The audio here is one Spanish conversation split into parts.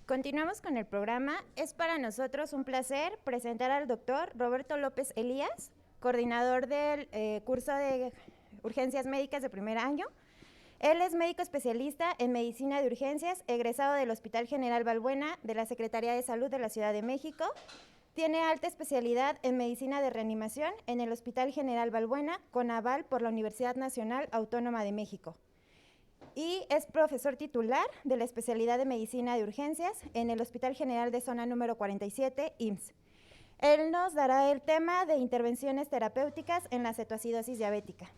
Continuamos con el programa. Es para nosotros un placer presentar al doctor Roberto López Elías, coordinador del curso de urgencias médicas de primer año. Él es médico especialista en medicina de urgencias, egresado del Hospital General Balbuena de la Secretaría de Salud de la Ciudad de México. Tiene alta especialidad en medicina de reanimación en el Hospital General Balbuena, con aval por la Universidad Nacional Autónoma de México. Y es profesor titular de la especialidad de medicina de urgencias en el Hospital General de Zona número 47, IMSS. Él nos dará el tema de intervenciones terapéuticas en la cetoacidosis diabética.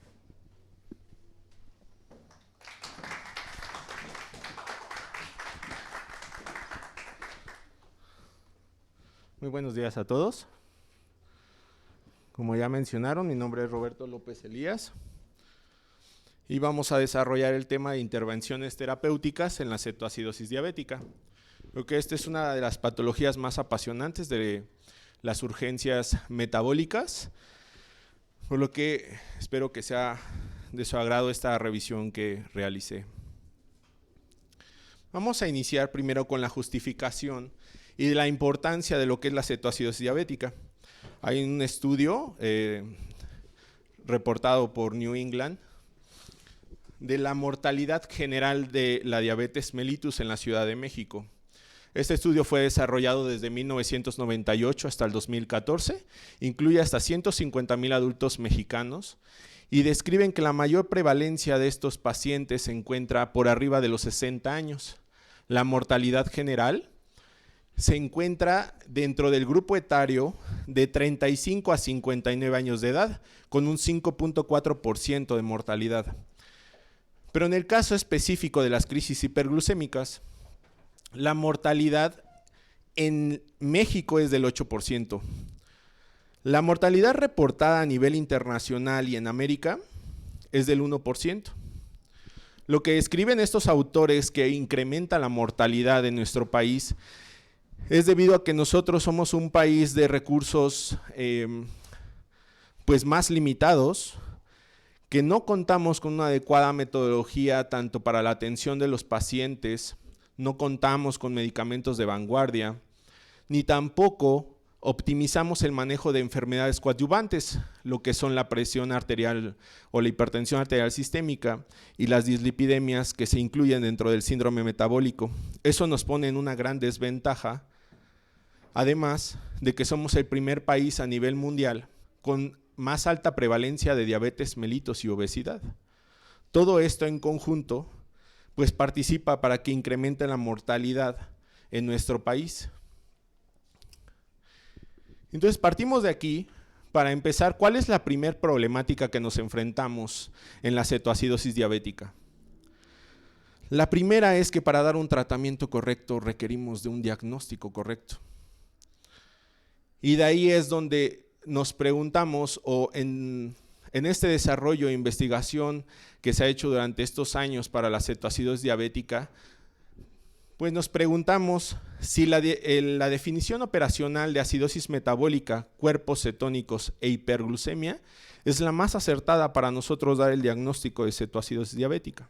Muy buenos días a todos. Como ya mencionaron, mi nombre es Roberto López Elías y vamos a desarrollar el tema de intervenciones terapéuticas en la cetoacidosis diabética. Creo que esta es una de las patologías más apasionantes de las urgencias metabólicas, por lo que espero que sea de su agrado esta revisión que realicé. Vamos a iniciar primero con la justificación y de la importancia de lo que es la cetoacidosis diabética. Hay un estudio reportado por New England de la mortalidad general de la diabetes mellitus en la Ciudad de México. Este estudio fue desarrollado desde 1998 hasta el 2014, incluye hasta 150,000 adultos mexicanos y describen que la mayor prevalencia de estos pacientes se encuentra por arriba de los 60 años. La mortalidad general se encuentra dentro del grupo etario de 35 a 59 años de edad, con un 5.4% de mortalidad. Pero en el caso específico de las crisis hiperglucémicas, la mortalidad en México es del 8%. La mortalidad reportada a nivel internacional y en América es del 1%. Lo que describen estos autores que incrementa la mortalidad en nuestro país es debido a que nosotros somos un país de recursos pues más limitados, que no contamos con una adecuada metodología tanto para la atención de los pacientes, no contamos con medicamentos de vanguardia, ni tampoco optimizamos el manejo de enfermedades coadyuvantes, lo que son la presión arterial o la hipertensión arterial sistémica y las dislipidemias que se incluyen dentro del síndrome metabólico. Eso nos pone en una gran desventaja, además de que somos el primer país a nivel mundial con más alta prevalencia de diabetes mellitus y obesidad. Todo esto en conjunto pues participa para que incremente la mortalidad en nuestro país. Entonces partimos de aquí para empezar. ¿Cuál es la primer problemática que nos enfrentamos en la cetoacidosis diabética? La primera es que para dar un tratamiento correcto requerimos de un diagnóstico correcto. Y de ahí es donde nos preguntamos, o en este desarrollo e investigación que se ha hecho durante estos años para la cetoacidosis diabética, pues nos preguntamos si la definición operacional de acidosis metabólica, cuerpos cetónicos e hiperglucemia es la más acertada para nosotros dar el diagnóstico de cetoacidosis diabética.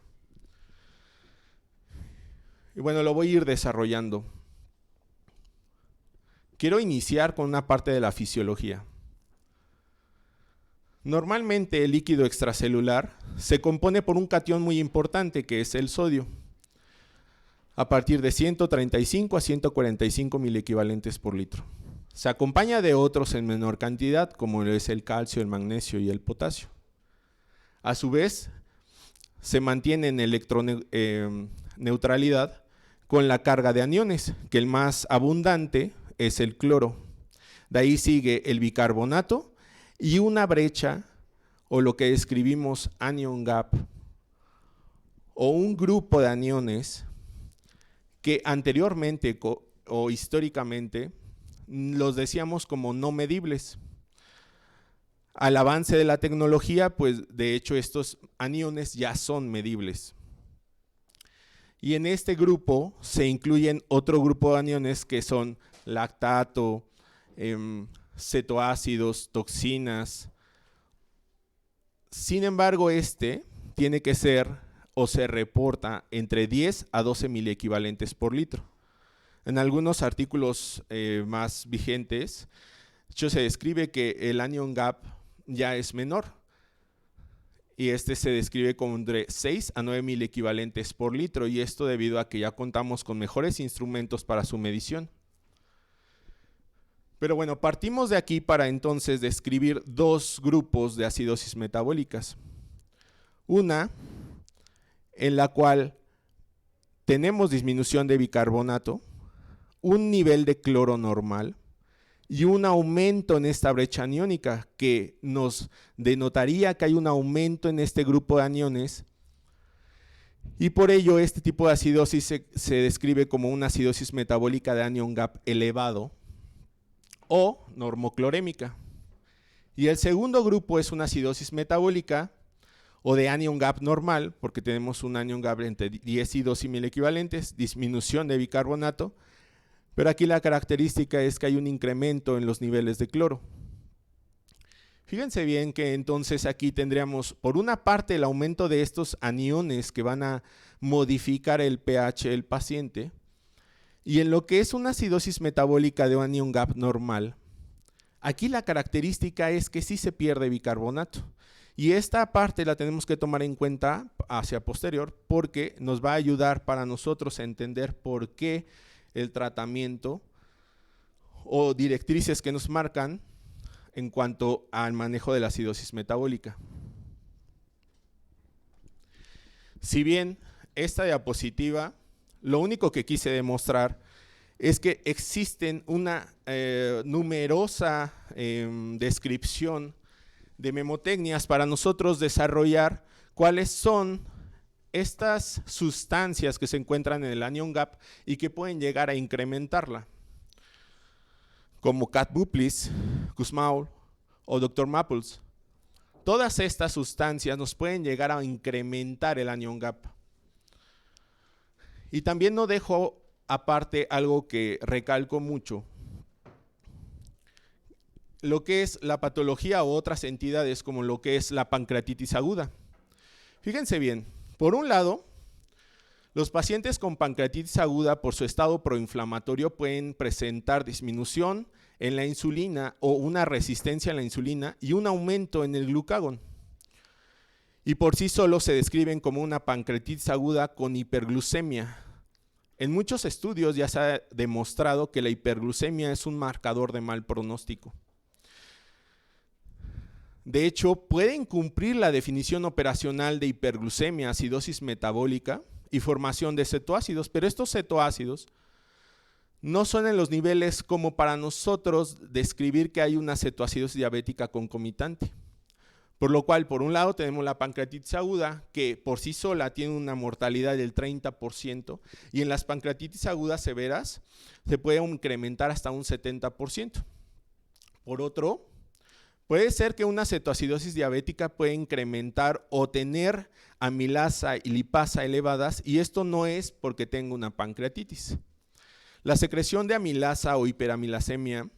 Y bueno, lo voy a ir desarrollando. Quiero iniciar con una parte de la fisiología. Normalmente el líquido extracelular se compone por un catión muy importante que es el sodio, a partir de 135 a 145 miliequivalentes por litro. Se acompaña de otros en menor cantidad, como es el calcio, el magnesio y el potasio. A su vez, se mantiene en electroneutralidad con la carga de aniones, que el más abundante es el cloro. De ahí sigue el bicarbonato y una brecha, o lo que describimos anion gap, o un grupo de aniones que anteriormente o históricamente los decíamos como no medibles. Al avance de la tecnología, pues de hecho estos aniones ya son medibles. Y en este grupo se incluyen otro grupo de aniones que son lactato, cetoácidos, toxinas. Sin embargo, este tiene que ser o se reporta entre 10 a 12 miliequivalentes por litro. En algunos artículos más vigentes, de hecho, se describe que el anion gap ya es menor. Y este se describe como entre 6 a 9 mil equivalentes por litro, y esto debido a que ya contamos con mejores instrumentos para su medición. Pero bueno, partimos de aquí para entonces describir dos grupos de acidosis metabólicas. Una en la cual tenemos disminución de bicarbonato, un nivel de cloro normal y un aumento en esta brecha aniónica que nos denotaría que hay un aumento en este grupo de aniones, y por ello este tipo de acidosis se describe como una acidosis metabólica de anion gap elevado o normoclorémica. Y el segundo grupo es una acidosis metabólica o de anion gap normal, porque tenemos un anion gap entre 10 y 12 mil equivalentes, disminución de bicarbonato, pero aquí la característica es que hay un incremento en los niveles de cloro. Fíjense bien que entonces aquí tendríamos por una parte el aumento de estos aniones que van a modificar el pH del paciente, y en lo que es una acidosis metabólica de anion gap normal, aquí la característica es que sí se pierde bicarbonato. Y esta parte la tenemos que tomar en cuenta hacia posterior porque nos va a ayudar para nosotros a entender por qué el tratamiento o directrices que nos marcan en cuanto al manejo de la acidosis metabólica. Si bien esta diapositiva, lo único que quise demostrar es que existen una numerosa descripción de memotecnias para nosotros desarrollar cuáles son estas sustancias que se encuentran en el anion gap y que pueden llegar a incrementarla, como Cat Buplis, Kussmaul o Dr. Maples. Todas estas sustancias nos pueden llegar a incrementar el anion gap. Y también no dejo aparte algo que recalco mucho, lo que es la patología o otras entidades como lo que es la pancreatitis aguda. Fíjense bien, por un lado, los pacientes con pancreatitis aguda por su estado proinflamatorio pueden presentar disminución en la insulina o una resistencia a la insulina y un aumento en el glucagón. Y por sí solo se describen como una pancreatitis aguda con hiperglucemia. En muchos estudios ya se ha demostrado que la hiperglucemia es un marcador de mal pronóstico. De hecho, pueden cumplir la definición operacional de hiperglucemia, acidosis metabólica y formación de cetoácidos, pero estos cetoácidos no son en los niveles como para nosotros describir que hay una cetoacidosis diabética concomitante. Por lo cual, por un lado, tenemos la pancreatitis aguda, que por sí sola tiene una mortalidad del 30%, y en las pancreatitis agudas severas se puede incrementar hasta un 70%. Por otro, puede ser que una cetoacidosis diabética puede incrementar o tener amilasa y lipasa elevadas, y esto no es porque tenga una pancreatitis. La secreción de amilasa o hiperamilasemia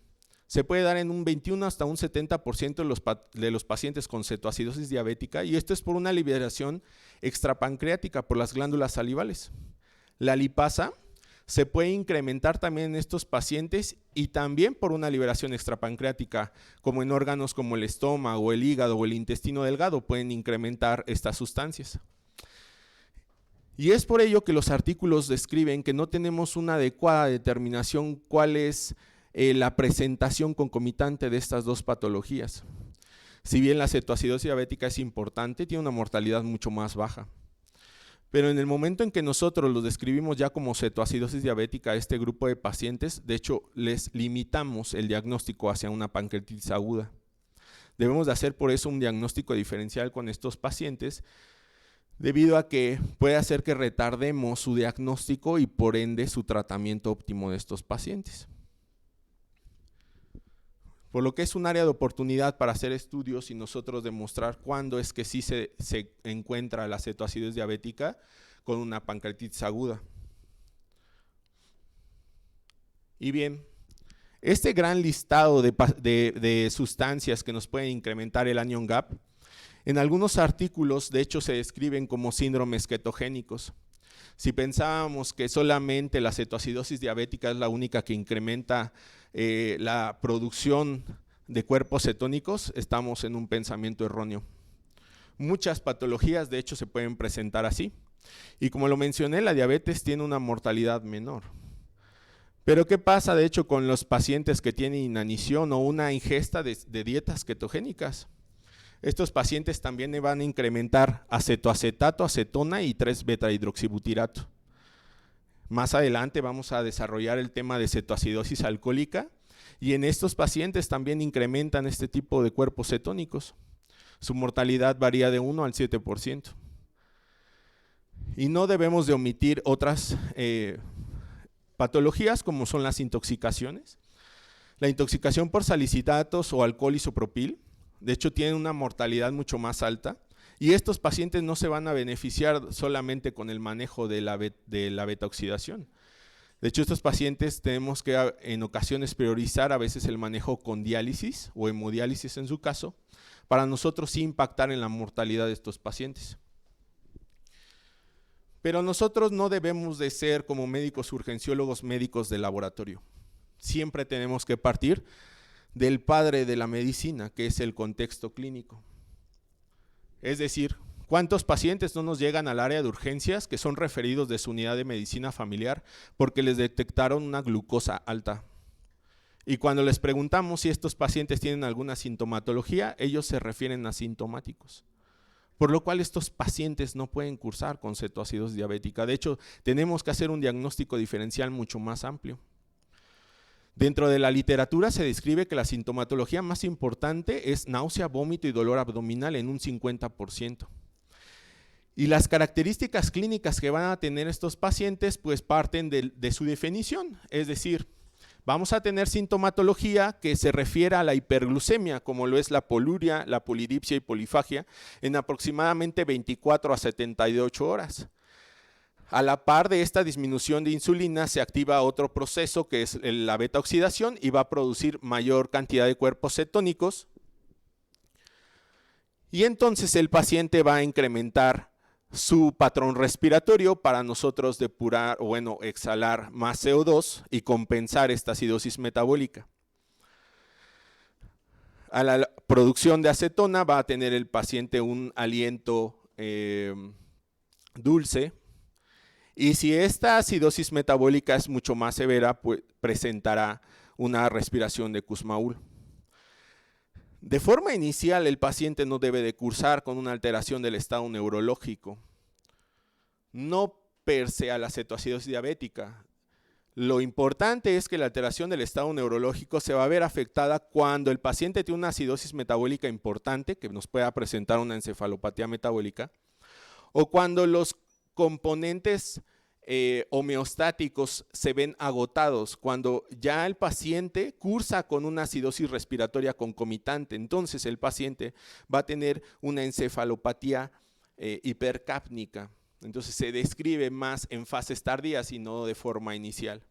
se puede dar en un 21 hasta un 70% de los pacientes con cetoacidosis diabética, y esto es por una liberación extrapancreática por las glándulas salivales. La lipasa se puede incrementar también en estos pacientes y también por una liberación extrapancreática, como en órganos como el estómago, el hígado o el intestino delgado pueden incrementar estas sustancias. Y es por ello que los artículos describen que no tenemos una adecuada determinación cuál es la presentación concomitante de estas dos patologías. Si bien la cetoacidosis diabética es importante, tiene una mortalidad mucho más baja. Pero en el momento en que nosotros los describimos ya como cetoacidosis diabética a este grupo de pacientes, de hecho les limitamos el diagnóstico hacia una pancreatitis aguda. Debemos de hacer por eso un diagnóstico diferencial con estos pacientes, debido a que puede hacer que retardemos su diagnóstico y por ende su tratamiento óptimo de estos pacientes. Por lo que es un área de oportunidad para hacer estudios y nosotros demostrar cuándo es que sí se encuentra la cetoacidosis diabética con una pancreatitis aguda. Y bien, este gran listado de sustancias que nos pueden incrementar el anion gap, en algunos artículos de hecho se describen como síndromes ketogénicos. Si pensábamos que solamente la cetoacidosis diabética es la única que incrementa la producción de cuerpos cetónicos, estamos en un pensamiento erróneo. Muchas patologías, de hecho, se pueden presentar así. Y como lo mencioné, la diabetes tiene una mortalidad menor. Pero ¿qué pasa, de hecho, con los pacientes que tienen inanición o una ingesta de dietas ketogénicas? Estos pacientes también van a incrementar acetoacetato, acetona y 3-beta-hidroxibutirato. Más adelante vamos a desarrollar el tema de cetoacidosis alcohólica y en estos pacientes también incrementan este tipo de cuerpos cetónicos. Su mortalidad varía de 1 al 7%. Y no debemos de omitir otras patologías como son las intoxicaciones. La intoxicación por salicitatos o alcohol isopropil, de hecho tienen una mortalidad mucho más alta y estos pacientes no se van a beneficiar solamente con el manejo de la beta-oxidación. De hecho, estos pacientes tenemos que en ocasiones priorizar a veces el manejo con diálisis o hemodiálisis en su caso, para nosotros sí impactar en la mortalidad de estos pacientes. Pero nosotros no debemos de ser como médicos urgenciólogos médicos de laboratorio. Siempre tenemos que partir del padre de la medicina, que es el contexto clínico. Es decir, ¿cuántos pacientes no nos llegan al área de urgencias que son referidos de su unidad de medicina familiar porque les detectaron una glucosa alta? Y cuando les preguntamos si estos pacientes tienen alguna sintomatología, ellos se refieren a asintomáticos. Por lo cual estos pacientes no pueden cursar con cetoacidosis diabética. De hecho, tenemos que hacer un diagnóstico diferencial mucho más amplio. Dentro de la literatura se describe que la sintomatología más importante es náusea, vómito y dolor abdominal en un 50%. Y las características clínicas que van a tener estos pacientes pues parten de su definición, es decir, vamos a tener sintomatología que se refiere a la hiperglucemia, como lo es la poluria, la polidipsia y polifagia, en aproximadamente 24 a 78 horas. A la par de esta disminución de insulina se activa otro proceso que es la beta-oxidación y va a producir mayor cantidad de cuerpos cetónicos. Y entonces el paciente va a incrementar su patrón respiratorio para nosotros depurar o exhalar más CO2 y compensar esta acidosis metabólica. A la producción de acetona va a tener el paciente un aliento dulce. Y si esta acidosis metabólica es mucho más severa, pues presentará una respiración de Kussmaul. De forma inicial, el paciente no debe de cursar con una alteración del estado neurológico, no per se a la cetoacidosis diabética. Lo importante es que la alteración del estado neurológico se va a ver afectada cuando el paciente tiene una acidosis metabólica importante, que nos pueda presentar una encefalopatía metabólica, o cuando los componentes homeostáticos se ven agotados, cuando ya el paciente cursa con una acidosis respiratoria concomitante, entonces el paciente va a tener una encefalopatía hipercápnica. Entonces se describe más en fases tardías y no de forma inicial.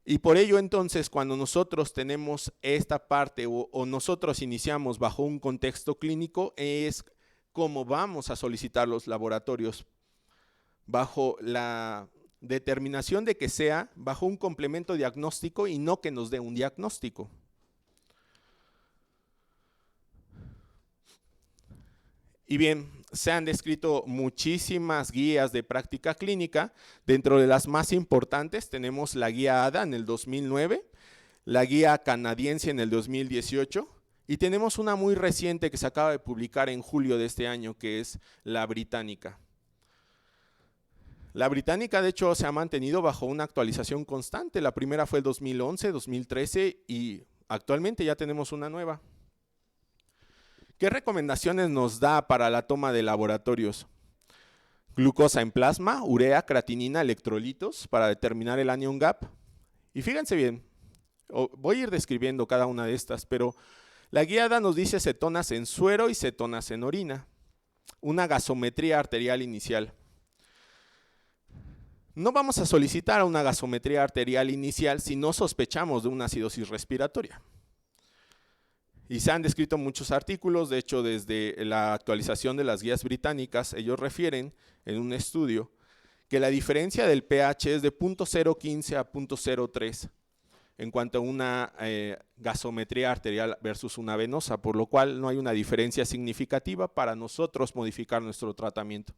Y por ello entonces cuando nosotros tenemos esta parte o nosotros iniciamos bajo un contexto clínico es cómo vamos a solicitar los laboratorios bajo la determinación de que sea bajo un complemento diagnóstico y no que nos dé un diagnóstico. Y bien, se han descrito muchísimas guías de práctica clínica. Dentro de las más importantes tenemos la guía ADA en el 2009, la guía canadiense en el 2018 y tenemos una muy reciente que se acaba de publicar en julio de este año, que es la británica. La británica, de hecho, se ha mantenido bajo una actualización constante. La primera fue el 2011, 2013 y actualmente ya tenemos una nueva. ¿Qué recomendaciones nos da para la toma de laboratorios? Glucosa en plasma, urea, creatinina, electrolitos para determinar el anion gap. Y fíjense bien, voy a ir describiendo cada una de estas, pero la guía ADA nos dice cetonas en suero y cetonas en orina. Una gasometría arterial inicial. No vamos a solicitar una gasometría arterial inicial si no sospechamos de una acidosis respiratoria. Y se han descrito muchos artículos, de hecho desde la actualización de las guías británicas, ellos refieren en un estudio que la diferencia del pH es de 0.015 a 0.03 en cuanto a una gasometría arterial versus una venosa, por lo cual no hay una diferencia significativa para nosotros modificar nuestro tratamiento.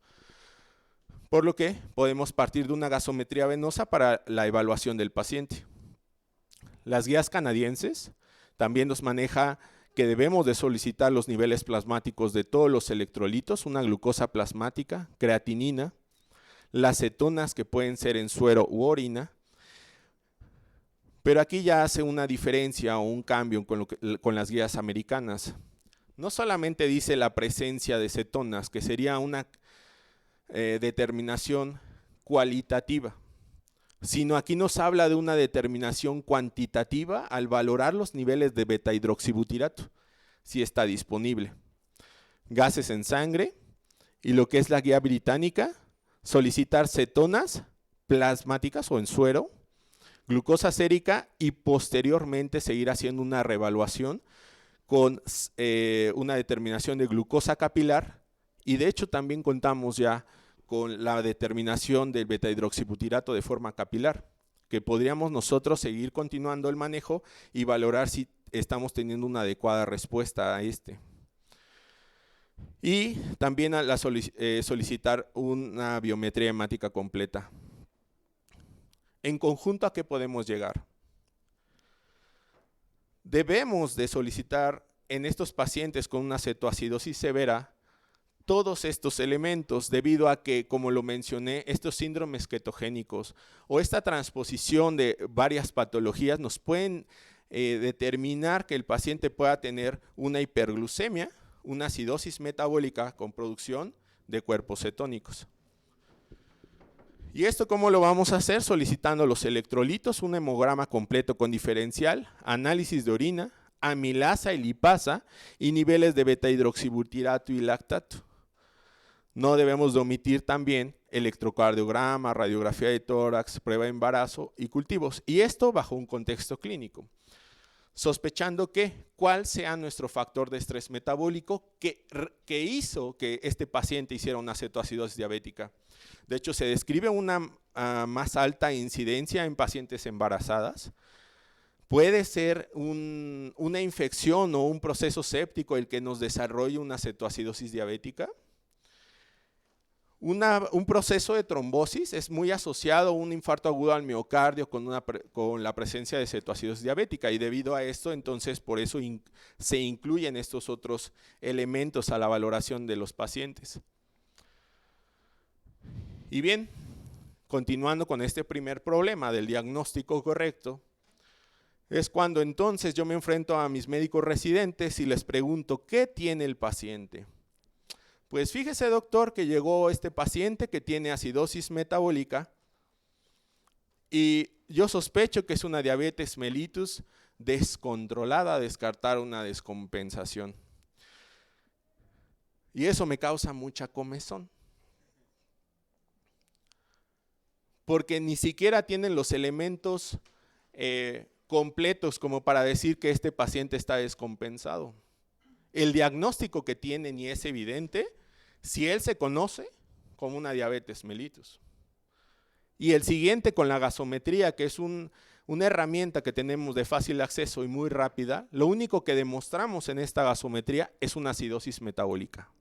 Por lo que podemos partir de una gasometría venosa para la evaluación del paciente. Las guías canadienses también nos maneja que debemos de solicitar los niveles plasmáticos de todos los electrolitos, una glucosa plasmática, creatinina, las cetonas que pueden ser en suero u orina, pero aquí ya hace una diferencia o un cambio con las guías americanas. No solamente dice la presencia de cetonas, que sería una determinación cualitativa, sino aquí nos habla de una determinación cuantitativa al valorar los niveles de beta-hidroxibutirato, si está disponible. Gases en sangre y lo que es la guía británica, solicitar cetonas plasmáticas o en suero, glucosa sérica y posteriormente seguir haciendo una reevaluación con una determinación de glucosa capilar y de hecho también contamos ya con la determinación del beta-hidroxibutirato de forma capilar, que podríamos nosotros seguir continuando el manejo y valorar si estamos teniendo una adecuada respuesta a este. Y también a solicitar una biometría hemática completa. En conjunto, ¿a qué podemos llegar? Debemos de solicitar en estos pacientes con una cetoacidosis severa todos estos elementos debido a que, como lo mencioné, estos síndromes ketogénicos o esta transposición de varias patologías nos pueden determinar que el paciente pueda tener una hiperglucemia, una acidosis metabólica con producción de cuerpos cetónicos. ¿Y esto cómo lo vamos a hacer? Solicitando los electrolitos, un hemograma completo con diferencial, análisis de orina, amilasa y lipasa y niveles de beta-hidroxibutirato y lactato. No debemos de omitir también electrocardiograma, radiografía de tórax, prueba de embarazo y cultivos. Y esto bajo un contexto clínico. Sospechando que cuál sea nuestro factor de estrés metabólico que hizo que este paciente hiciera una cetoacidosis diabética. De hecho, se describe una más alta incidencia en pacientes embarazadas. Puede ser una infección o un proceso séptico el que nos desarrolle una cetoacidosis diabética. Un proceso de trombosis es muy asociado a un infarto agudo al miocardio con la presencia de cetoacidosis diabética y debido a esto, entonces por eso se incluyen estos otros elementos a la valoración de los pacientes. Y bien, continuando con este primer problema del diagnóstico correcto, es cuando entonces yo me enfrento a mis médicos residentes y les pregunto, ¿qué tiene el paciente? Pues fíjese, doctor, que llegó este paciente que tiene acidosis metabólica y yo sospecho que es una diabetes mellitus descontrolada, descartar una descompensación. Y eso me causa mucha comezón. Porque ni siquiera tienen los elementos completos como para decir que este paciente está descompensado. El diagnóstico que tiene ni es evidente si él se conoce como una diabetes mellitus. Y el siguiente con la gasometría, que es una herramienta que tenemos de fácil acceso y muy rápida, lo único que demostramos en esta gasometría es una acidosis metabólica.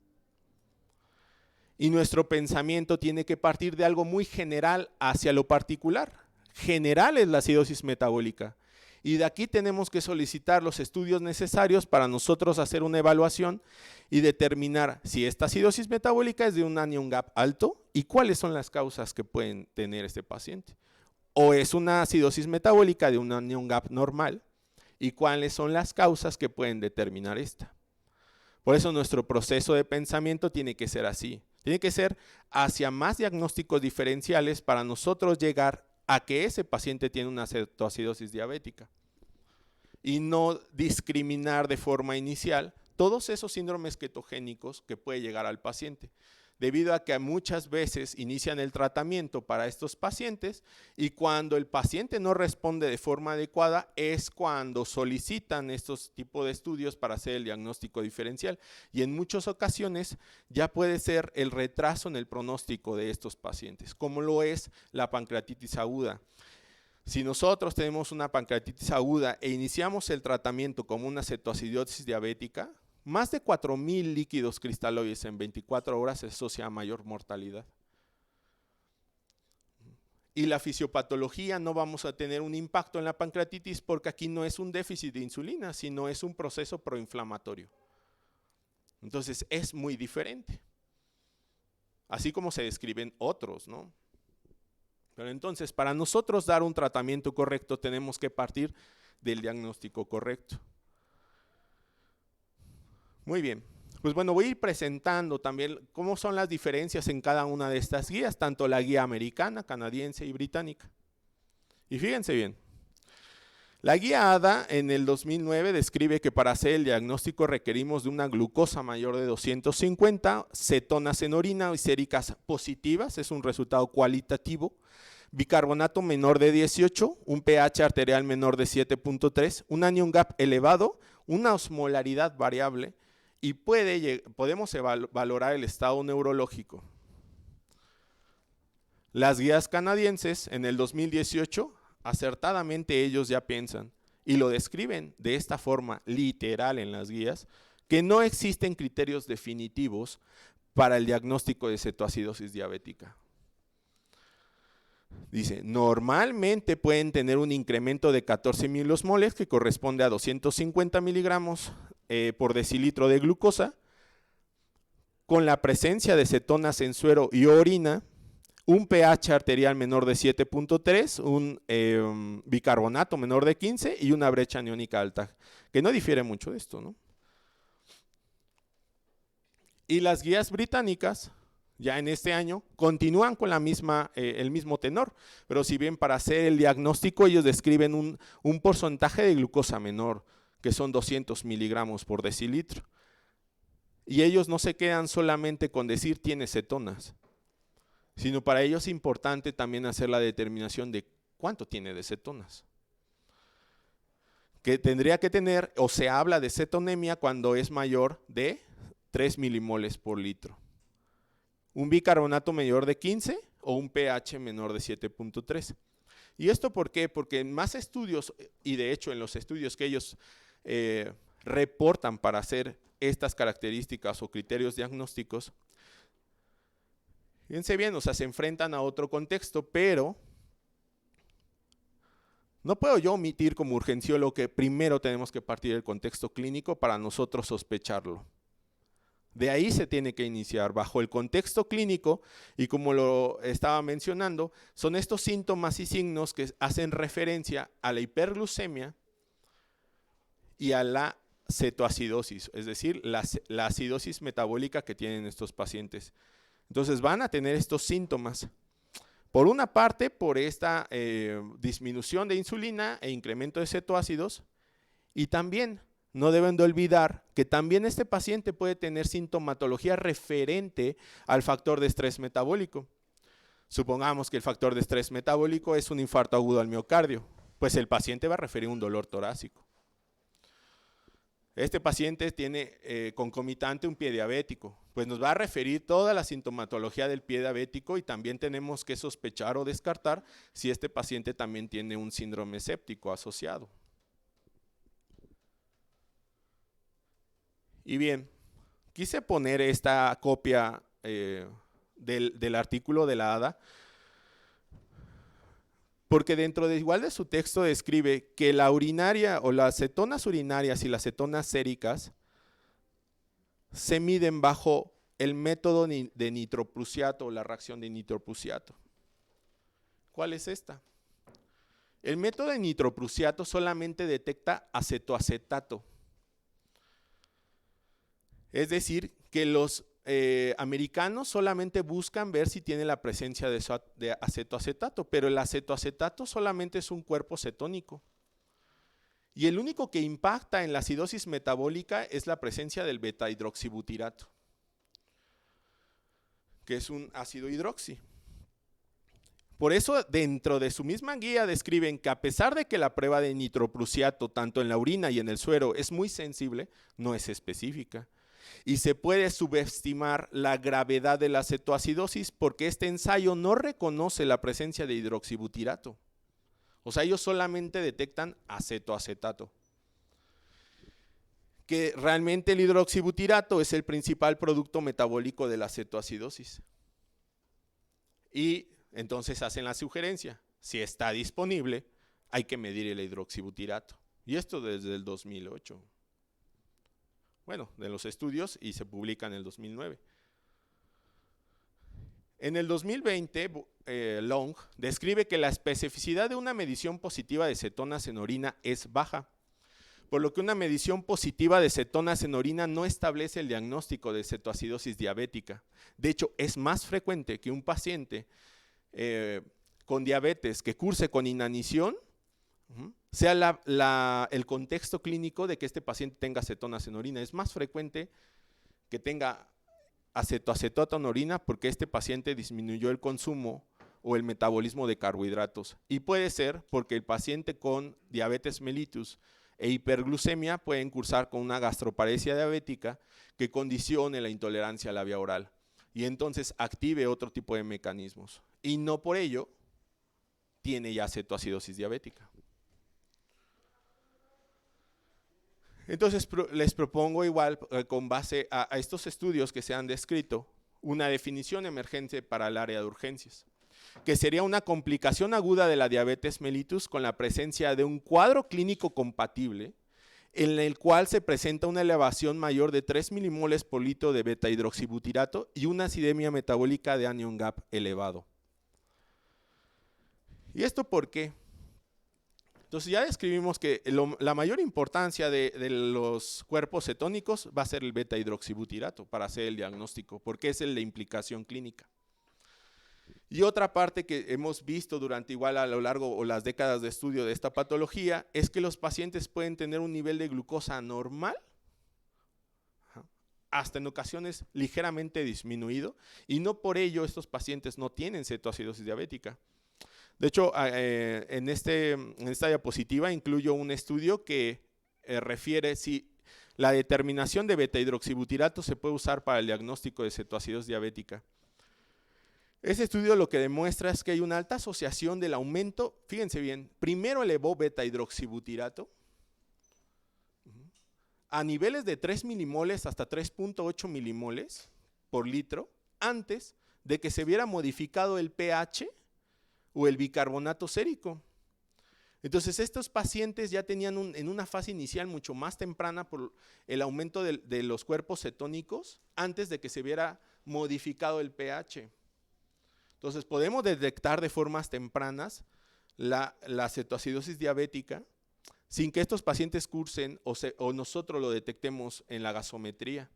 Y nuestro pensamiento tiene que partir de algo muy general hacia lo particular. General es la acidosis metabólica. Y de aquí tenemos que solicitar los estudios necesarios para nosotros hacer una evaluación y determinar si esta acidosis metabólica es de un anion gap alto y cuáles son las causas que pueden tener este paciente. O es una acidosis metabólica de un anion gap normal y cuáles son las causas que pueden determinar esta. Por eso nuestro proceso de pensamiento tiene que ser así. Tiene que ser hacia más diagnósticos diferenciales para nosotros llegar a que ese paciente tiene una cetoacidosis diabética y no discriminar de forma inicial todos esos síndromes ketogénicos que puede llegar al paciente. debido a que muchas veces inician el tratamiento para estos pacientes y cuando el paciente no responde de forma adecuada es cuando solicitan estos tipos de estudios para hacer el diagnóstico diferencial, y en muchas ocasiones ya puede ser el retraso en el pronóstico de estos pacientes, como lo es la pancreatitis aguda. Si nosotros tenemos una pancreatitis aguda e iniciamos el tratamiento como una cetoacidosis diabética, más de 4,000 líquidos cristaloides en 24 horas se asocia a mayor mortalidad. Y la fisiopatología no vamos a tener un impacto en la pancreatitis porque aquí no es un déficit de insulina, sino es un proceso proinflamatorio. Entonces es muy diferente. Así como se describen otros, ¿no? Pero entonces, para nosotros dar un tratamiento correcto, tenemos que partir del diagnóstico correcto. Muy bien, pues bueno, voy a ir presentando también cómo son las diferencias en cada una de estas guías, tanto la guía americana, canadiense y británica. Y fíjense bien, la guía ADA en el 2009 describe que para hacer el diagnóstico requerimos de una glucosa mayor de 250, cetonas en orina y séricas positivas, es un resultado cualitativo, bicarbonato menor de 18, un pH arterial menor de 7.3, un anion gap elevado, una osmolaridad variable y podemos valorar el estado neurológico. Las guías canadienses en el 2018, acertadamente ellos ya piensan y lo describen de esta forma literal en las guías, que no existen criterios definitivos para el diagnóstico de cetoacidosis diabética. Dice, normalmente pueden tener un incremento de 14 milosmoles que corresponde a 250 miligramos por decilitro de glucosa, con la presencia de cetonas en suero y orina, un pH arterial menor de 7.3, un bicarbonato menor de 15 y una brecha aniónica alta, que no difiere mucho de esto, ¿no? Y las guías británicas, ya en este año, continúan con el mismo tenor, pero si bien para hacer el diagnóstico ellos describen un porcentaje de glucosa menor, que son 200 miligramos por decilitro. Y ellos no se quedan solamente con decir tiene cetonas, sino para ellos es importante también hacer la determinación de cuánto tiene de cetonas. Que tendría que tener, o se habla de cetonemia cuando es mayor de 3 milimoles por litro. Un bicarbonato mayor de 15 o un pH menor de 7.3. ¿Y esto por qué? Porque en más estudios, y de hecho en los estudios que ellos reportan para hacer estas características o criterios diagnósticos, fíjense bien, o sea, se enfrentan a otro contexto, pero no puedo yo omitir como urgenciólogo que primero tenemos que partir del contexto clínico para nosotros sospecharlo. De ahí se tiene que iniciar, bajo el contexto clínico, y como lo estaba mencionando, son estos síntomas y signos que hacen referencia a la hiperglucemia y a la cetoacidosis, es decir, la acidosis metabólica que tienen estos pacientes. Entonces van a tener estos síntomas. Por una parte, por esta disminución de insulina e incremento de cetoácidos, y también no deben de olvidar que también este paciente puede tener sintomatología referente al factor de estrés metabólico. Supongamos que el factor de estrés metabólico es un infarto agudo al miocardio, pues el paciente va a referir un dolor torácico. Este paciente tiene concomitante un pie diabético, pues nos va a referir toda la sintomatología del pie diabético y también tenemos que sospechar o descartar si este paciente también tiene un síndrome séptico asociado. Y bien, quise poner esta copia del artículo de la ADA, porque dentro de igual de su texto describe que la urinaria o las cetonas urinarias y las cetonas séricas se miden bajo el método de nitroprusiato o la reacción de nitroprusiato. ¿Cuál es esta? El método de nitroprusiato solamente detecta acetoacetato. Es decir, que los americanos solamente buscan ver si tiene la presencia de acetoacetato, pero el acetoacetato solamente es un cuerpo cetónico. Y el único que impacta en la acidosis metabólica es la presencia del beta-hidroxibutirato. que es un ácido hidroxi. Por eso, dentro de su misma guía describen que a pesar de que la prueba de nitroprusiato, tanto en la orina y en el suero, es muy sensible, no es específica. Y se puede subestimar la gravedad de la cetoacidosis porque este ensayo no reconoce la presencia de hidroxibutirato. O sea, ellos solamente detectan acetoacetato. Que realmente el hidroxibutirato es el principal producto metabólico de la cetoacidosis. Y entonces hacen la sugerencia, si está disponible, hay que medir el hidroxibutirato. Y esto desde el 2008. Bueno, de los estudios, y se publica en el 2009. En el 2020, Long describe que la especificidad de una medición positiva de cetonas en orina es baja, por lo que una medición positiva de cetonas en orina no establece el diagnóstico de cetoacidosis diabética. De hecho, es más frecuente que un paciente con diabetes que curse con inanición sea el contexto clínico de que este paciente tenga cetonas en orina. Es más frecuente que tenga acetoacetato en orina porque este paciente disminuyó el consumo o el metabolismo de carbohidratos. Y puede ser porque el paciente con diabetes mellitus e hiperglucemia pueden cursar con una gastroparesia diabética que condicione la intolerancia a la vía oral y entonces active otro tipo de mecanismos. Y no por ello tiene ya cetoacidosis diabética. Entonces les propongo igual, con base a estos estudios que se han descrito, una definición emergente para el área de urgencias, que sería una complicación aguda de la diabetes mellitus con la presencia de un cuadro clínico compatible en el cual se presenta una elevación mayor de 3 milimoles por litro de beta hidroxibutirato y una acidemia metabólica de anion gap elevado. ¿Y esto por qué? Entonces ya describimos que la mayor importancia de los cuerpos cetónicos va a ser el beta hidroxibutirato para hacer el diagnóstico, porque es el de implicación clínica. Y otra parte que hemos visto durante igual a lo largo o las décadas de estudio de esta patología es que los pacientes pueden tener un nivel de glucosa normal, hasta en ocasiones ligeramente disminuido, y no por ello estos pacientes no tienen cetoacidosis diabética. De hecho, en esta diapositiva incluyo un estudio que refiere si la determinación de beta hidroxibutirato se puede usar para el diagnóstico de cetoacidosis diabética. Ese estudio lo que demuestra es que hay una alta asociación del aumento, fíjense bien, primero elevó beta hidroxibutirato a niveles de 3 milimoles hasta 3.8 milimoles por litro antes de que se viera modificado el pH o el bicarbonato sérico. Entonces estos pacientes ya tenían en una fase inicial mucho más temprana por el aumento de los cuerpos cetónicos antes de que se viera modificado el pH. Entonces podemos detectar de formas tempranas la cetoacidosis diabética sin que estos pacientes cursen o nosotros lo detectemos en la gasometría.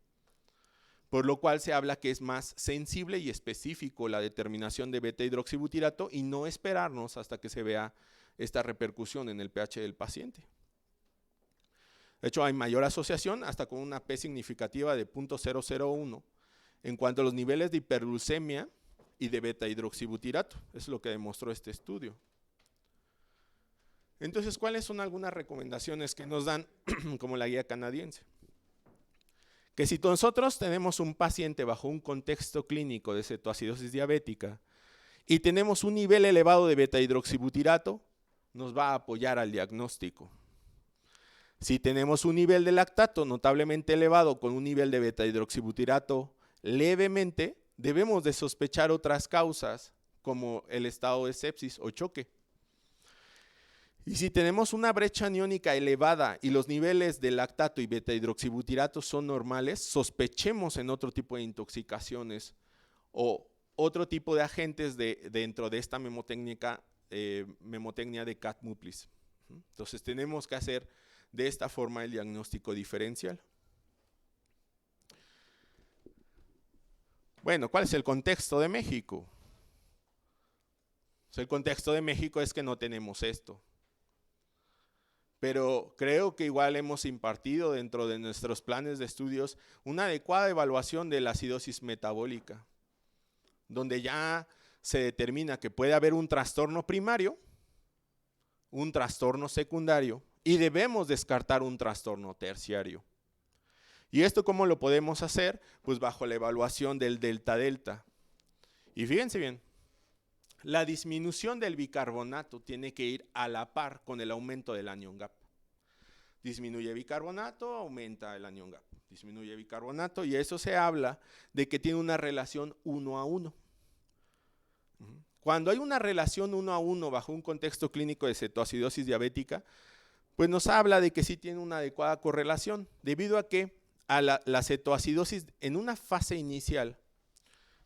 Por lo cual se habla que es más sensible y específico la determinación de beta hidroxibutirato y no esperarnos hasta que se vea esta repercusión en el pH del paciente. De hecho, hay mayor asociación hasta con una P significativa de 0.001 en cuanto a los niveles de hiperglucemia y de beta hidroxibutirato. Eso es lo que demostró este estudio. Entonces, ¿cuáles son algunas recomendaciones que nos dan como la guía canadiense? Que si nosotros tenemos un paciente bajo un contexto clínico de cetoacidosis diabética y tenemos un nivel elevado de beta hidroxibutirato, nos va a apoyar al diagnóstico. Si tenemos un nivel de lactato notablemente elevado con un nivel de beta hidroxibutirato levemente, debemos de sospechar otras causas como el estado de sepsis o choque. Y si tenemos una brecha aniónica elevada y los niveles de lactato y beta hidroxibutirato son normales, sospechemos en otro tipo de intoxicaciones o otro tipo de agentes dentro de esta memotecnia de Cat-Muplis. Entonces tenemos que hacer de esta forma el diagnóstico diferencial. Bueno, ¿cuál es el contexto de México? Pues el contexto de México es que no tenemos esto. Pero creo que igual hemos impartido dentro de nuestros planes de estudios una adecuada evaluación de la acidosis metabólica. donde ya se determina que puede haber un trastorno primario, un trastorno secundario y debemos descartar un trastorno terciario. ¿Y esto cómo lo podemos hacer? Pues bajo la evaluación del delta-delta. Y fíjense bien, la disminución del bicarbonato tiene que ir a la par con el aumento del anion gap. Disminuye bicarbonato, aumenta el anion gap. Disminuye bicarbonato y eso se habla de que tiene una relación 1 a 1. Cuando hay una relación 1 a 1 bajo un contexto clínico de cetoacidosis diabética, pues nos habla de que sí tiene una adecuada correlación, debido a que a la cetoacidosis en una fase inicial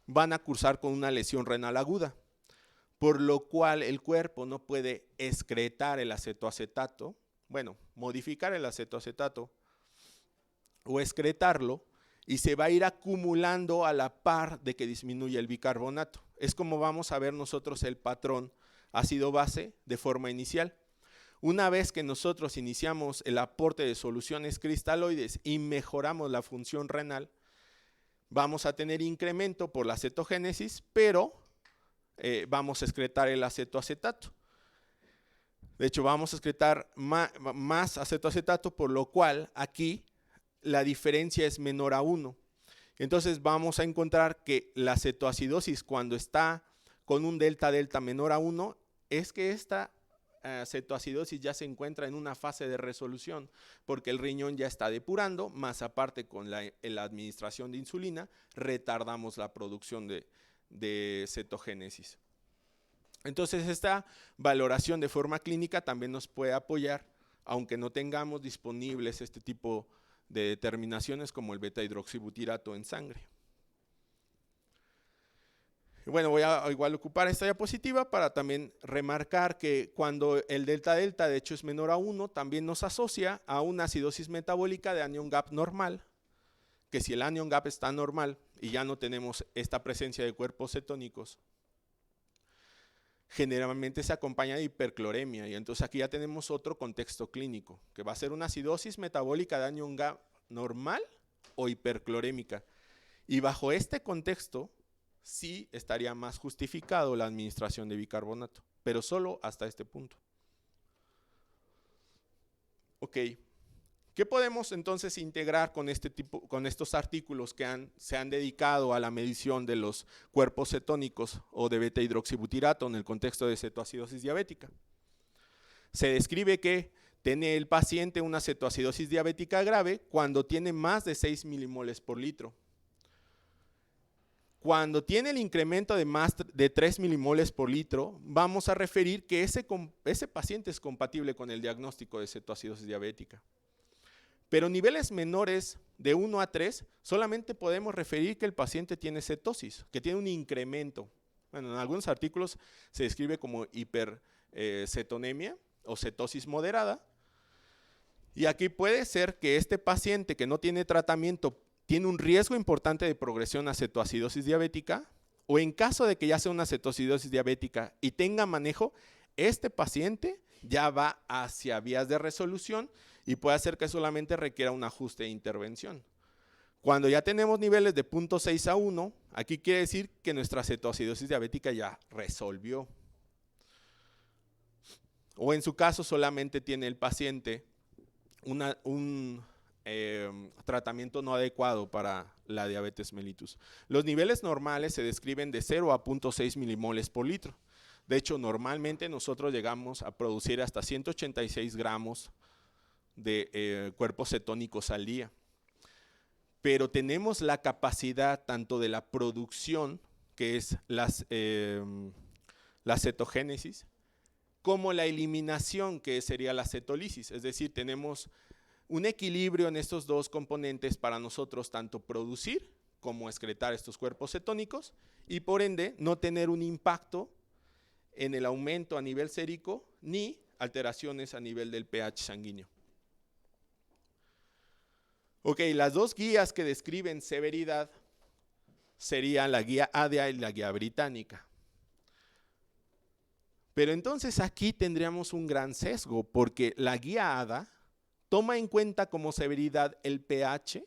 van a cursar con una lesión renal aguda, por lo cual el cuerpo no puede excretar el acetoacetato, bueno, modificar el acetoacetato o excretarlo, y se va a ir acumulando a la par de que disminuye el bicarbonato. Es como vamos a ver nosotros el patrón ácido-base de forma inicial. Una vez que nosotros iniciamos el aporte de soluciones cristaloides y mejoramos la función renal, vamos a tener incremento por la cetogénesis, pero vamos a excretar el acetoacetato. De hecho, vamos a excretar más acetoacetato, por lo cual aquí la diferencia es menor a 1. Entonces vamos a encontrar que la cetoacidosis, cuando está con un delta-delta menor a 1, es que esta cetoacidosis ya se encuentra en una fase de resolución, porque el riñón ya está depurando, más aparte con la administración de insulina, retardamos la producción de cetogénesis. Entonces esta valoración de forma clínica también nos puede apoyar, aunque no tengamos disponibles este tipo de determinaciones como el beta-hidroxibutirato en sangre. Bueno, voy a igual ocupar esta diapositiva para también remarcar que cuando el delta-delta de hecho es menor a 1, también nos asocia a una acidosis metabólica de anion gap normal, que si el anion gap está normal y ya no tenemos esta presencia de cuerpos cetónicos, generalmente se acompaña de hipercloremia, y entonces aquí ya tenemos otro contexto clínico, que va a ser una acidosis metabólica de anion gap normal o hiperclorémica. Y bajo este contexto sí estaría más justificado la administración de bicarbonato, pero solo hasta este punto. Ok, ¿qué podemos entonces integrar con estos artículos que se han dedicado a la medición de los cuerpos cetónicos o de beta-hidroxibutirato en el contexto de cetoacidosis diabética? Se describe que tiene el paciente una cetoacidosis diabética grave cuando tiene más de 6 milimoles por litro. Cuando tiene el incremento de más de 3 milimoles por litro, vamos a referir que ese paciente es compatible con el diagnóstico de cetoacidosis diabética. Pero niveles menores de 1 a 3, solamente podemos referir que el paciente tiene cetosis, que tiene un incremento. Bueno, en algunos artículos se describe como hipercetonemia o cetosis moderada. Y aquí puede ser que este paciente que no tiene tratamiento tiene un riesgo importante de progresión a cetoacidosis diabética, o en caso de que ya sea una cetoacidosis diabética y tenga manejo, este paciente ya va hacia vías de resolución y puede hacer que solamente requiera un ajuste de intervención. Cuando ya tenemos niveles de 0.6 a 1, aquí quiere decir que nuestra cetoacidosis diabética ya resolvió. O en su caso solamente tiene el paciente un tratamiento no adecuado para la diabetes mellitus. Los niveles normales se describen de 0 a 0.6 milimoles por litro. De hecho, normalmente nosotros llegamos a producir hasta 186 gramos de cuerpos cetónicos al día. Pero tenemos la capacidad tanto de la producción, que es la cetogénesis, como la eliminación, que sería la cetólisis. Es decir, tenemos un equilibrio en estos dos componentes para nosotros tanto producir como excretar estos cuerpos cetónicos y por ende no tener un impacto en el aumento a nivel sérico ni alteraciones a nivel del pH sanguíneo. Ok, las dos guías que describen severidad serían la guía ADA y la guía británica. Pero entonces aquí tendríamos un gran sesgo porque la guía ADA toma en cuenta como severidad el pH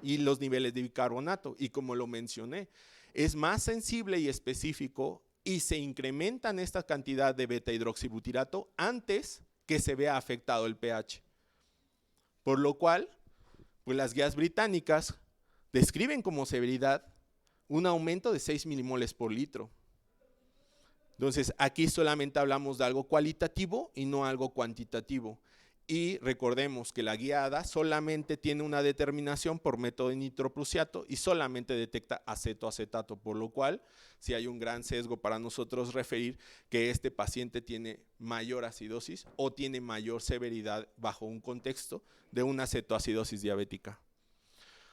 y los niveles de bicarbonato. Y como lo mencioné, es más sensible y específico y se incrementan esta cantidad de beta-hidroxibutirato antes que se vea afectado el pH. Por lo cual, pues las guías británicas describen como severidad un aumento de 6 milimoles por litro. Entonces, aquí solamente hablamos de algo cualitativo y no algo cuantitativo. Y recordemos que la guía ADA solamente tiene una determinación por método de nitroprusiato y solamente detecta acetoacetato, por lo cual sí hay un gran sesgo para nosotros referir que este paciente tiene mayor acidosis o tiene mayor severidad bajo un contexto de una acetoacidosis diabética.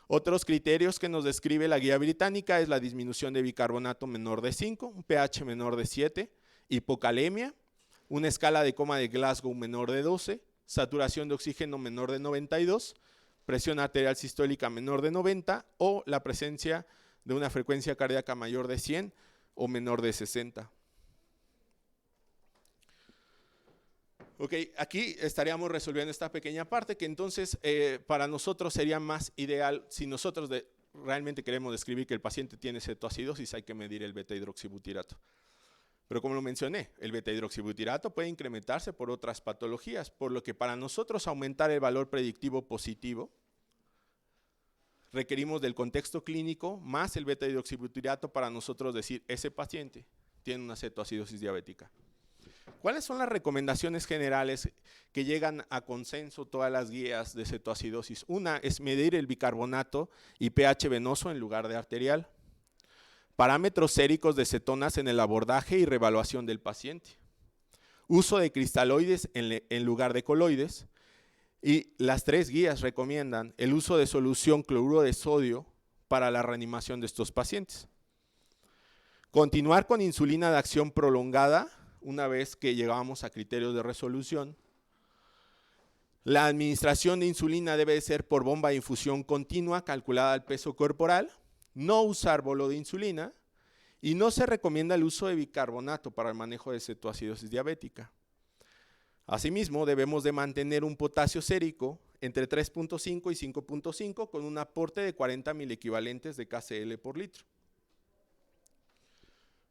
Otros criterios que nos describe la guía británica es la disminución de bicarbonato menor de 5, un pH menor de 7, hipocalemia, una escala de coma de Glasgow menor de 12, saturación de oxígeno menor de 92, presión arterial sistólica menor de 90 o la presencia de una frecuencia cardíaca mayor de 100 o menor de 60. Ok, aquí estaríamos resolviendo esta pequeña parte que entonces para nosotros sería más ideal, si nosotros realmente queremos describir que el paciente tiene cetoacidosis, hay que medir el beta-hidroxibutirato. Pero como lo mencioné, el beta-hidroxibutirato puede incrementarse por otras patologías, por lo que para nosotros aumentar el valor predictivo positivo, requerimos del contexto clínico más el beta-hidroxibutirato para nosotros decir, ese paciente tiene una cetoacidosis diabética. ¿Cuáles son las recomendaciones generales que llegan a consenso todas las guías de cetoacidosis? Una es medir el bicarbonato y pH venoso en lugar de arterial. Parámetros séricos de cetonas en el abordaje y reevaluación del paciente. Uso de cristaloides en lugar de coloides. Y las 3 guías recomiendan el uso de solución cloruro de sodio para la reanimación de estos pacientes. Continuar con insulina de acción prolongada una vez que llegamos a criterios de resolución. La administración de insulina debe ser por bomba de infusión continua calculada al peso corporal. No usar bolo de insulina y no se recomienda el uso de bicarbonato para el manejo de cetoacidosis diabética. Asimismo, debemos de mantener un potasio sérico entre 3.5 y 5.5 con un aporte de 40 milequivalentes de KCl por litro.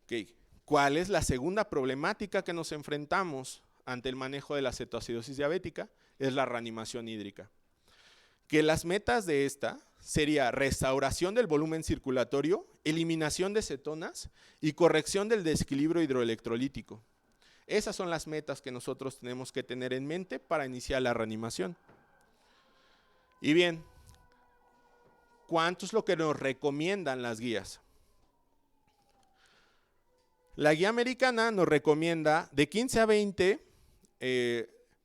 Okay. ¿Cuál es la segunda problemática que nos enfrentamos ante el manejo de la cetoacidosis diabética? Es la reanimación hídrica. Que las metas de esta sería restauración del volumen circulatorio, eliminación de cetonas y corrección del desequilibrio hidroelectrolítico. Esas son las metas que nosotros tenemos que tener en mente para iniciar la reanimación. Y bien, ¿cuánto es lo que nos recomiendan las guías? La guía americana nos recomienda de 15 a 20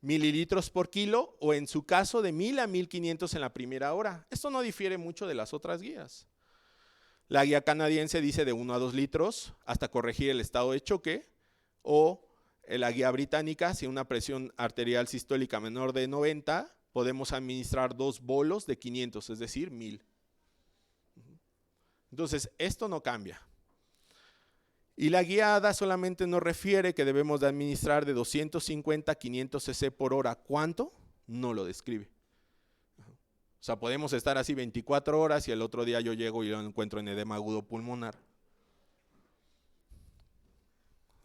mililitros por kilo o en su caso de 1000 a 1500 en la primera hora. Esto no difiere mucho de las otras guías. La guía canadiense dice de 1 a 2 litros hasta corregir el estado de choque o la guía británica, si una presión arterial sistólica menor de 90, podemos administrar 2 bolos de 500, es decir, 1000. Entonces, esto no cambia. Y la guía ADA solamente nos refiere que debemos de administrar de 250 a 500 cc por hora. ¿Cuánto? No lo describe. O sea, podemos estar así 24 horas y el otro día yo llego y lo encuentro en edema agudo pulmonar.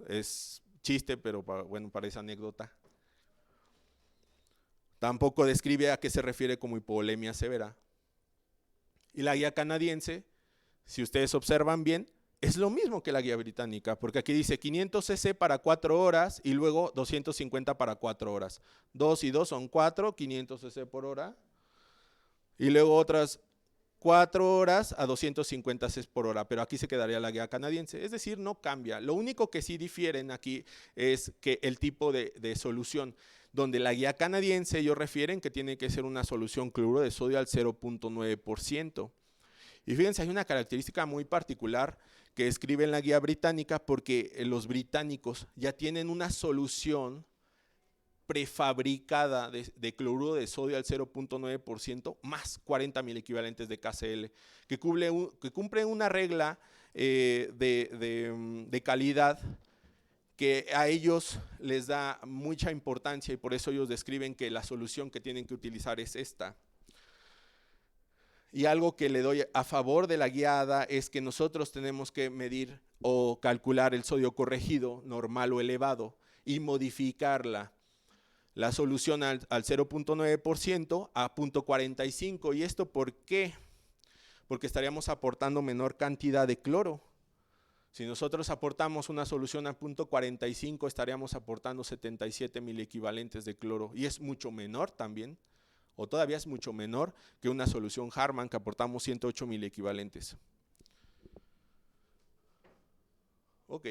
Es chiste, pero bueno, parece anécdota. Tampoco describe a qué se refiere como hipovolemia severa. Y la guía canadiense, si ustedes observan bien, es lo mismo que la guía británica, porque aquí dice 500 cc para 4 horas y luego 250 para 4 horas. 2 y 2 son 4, 500 cc por hora. Y luego otras 4 horas a 250 cc por hora, pero aquí se quedaría la guía canadiense. Es decir, no cambia. Lo único que sí difieren aquí es que el tipo de solución, donde la guía canadiense ellos refieren que tiene que ser una solución cloruro de sodio al 0.9%. Y fíjense, hay una característica muy particular que escribe en la guía británica porque los británicos ya tienen una solución prefabricada de cloruro de sodio al 0.9% más 40 milequivalentes de KCl, que cumple una regla de calidad que a ellos les da mucha importancia y por eso ellos describen que la solución que tienen que utilizar es esta. Y algo que le doy a favor de la guiada es que nosotros tenemos que medir o calcular el sodio corregido, normal o elevado, y modificarla. La solución al 0.9% a 0.45. ¿Y esto por qué? Porque estaríamos aportando menor cantidad de cloro. Si nosotros aportamos una solución a 0.45, estaríamos aportando 77 miliequivalentes de cloro. Y es mucho menor también, o todavía es mucho menor que una solución Harman que aportamos 108 miliequivalentes. Ok.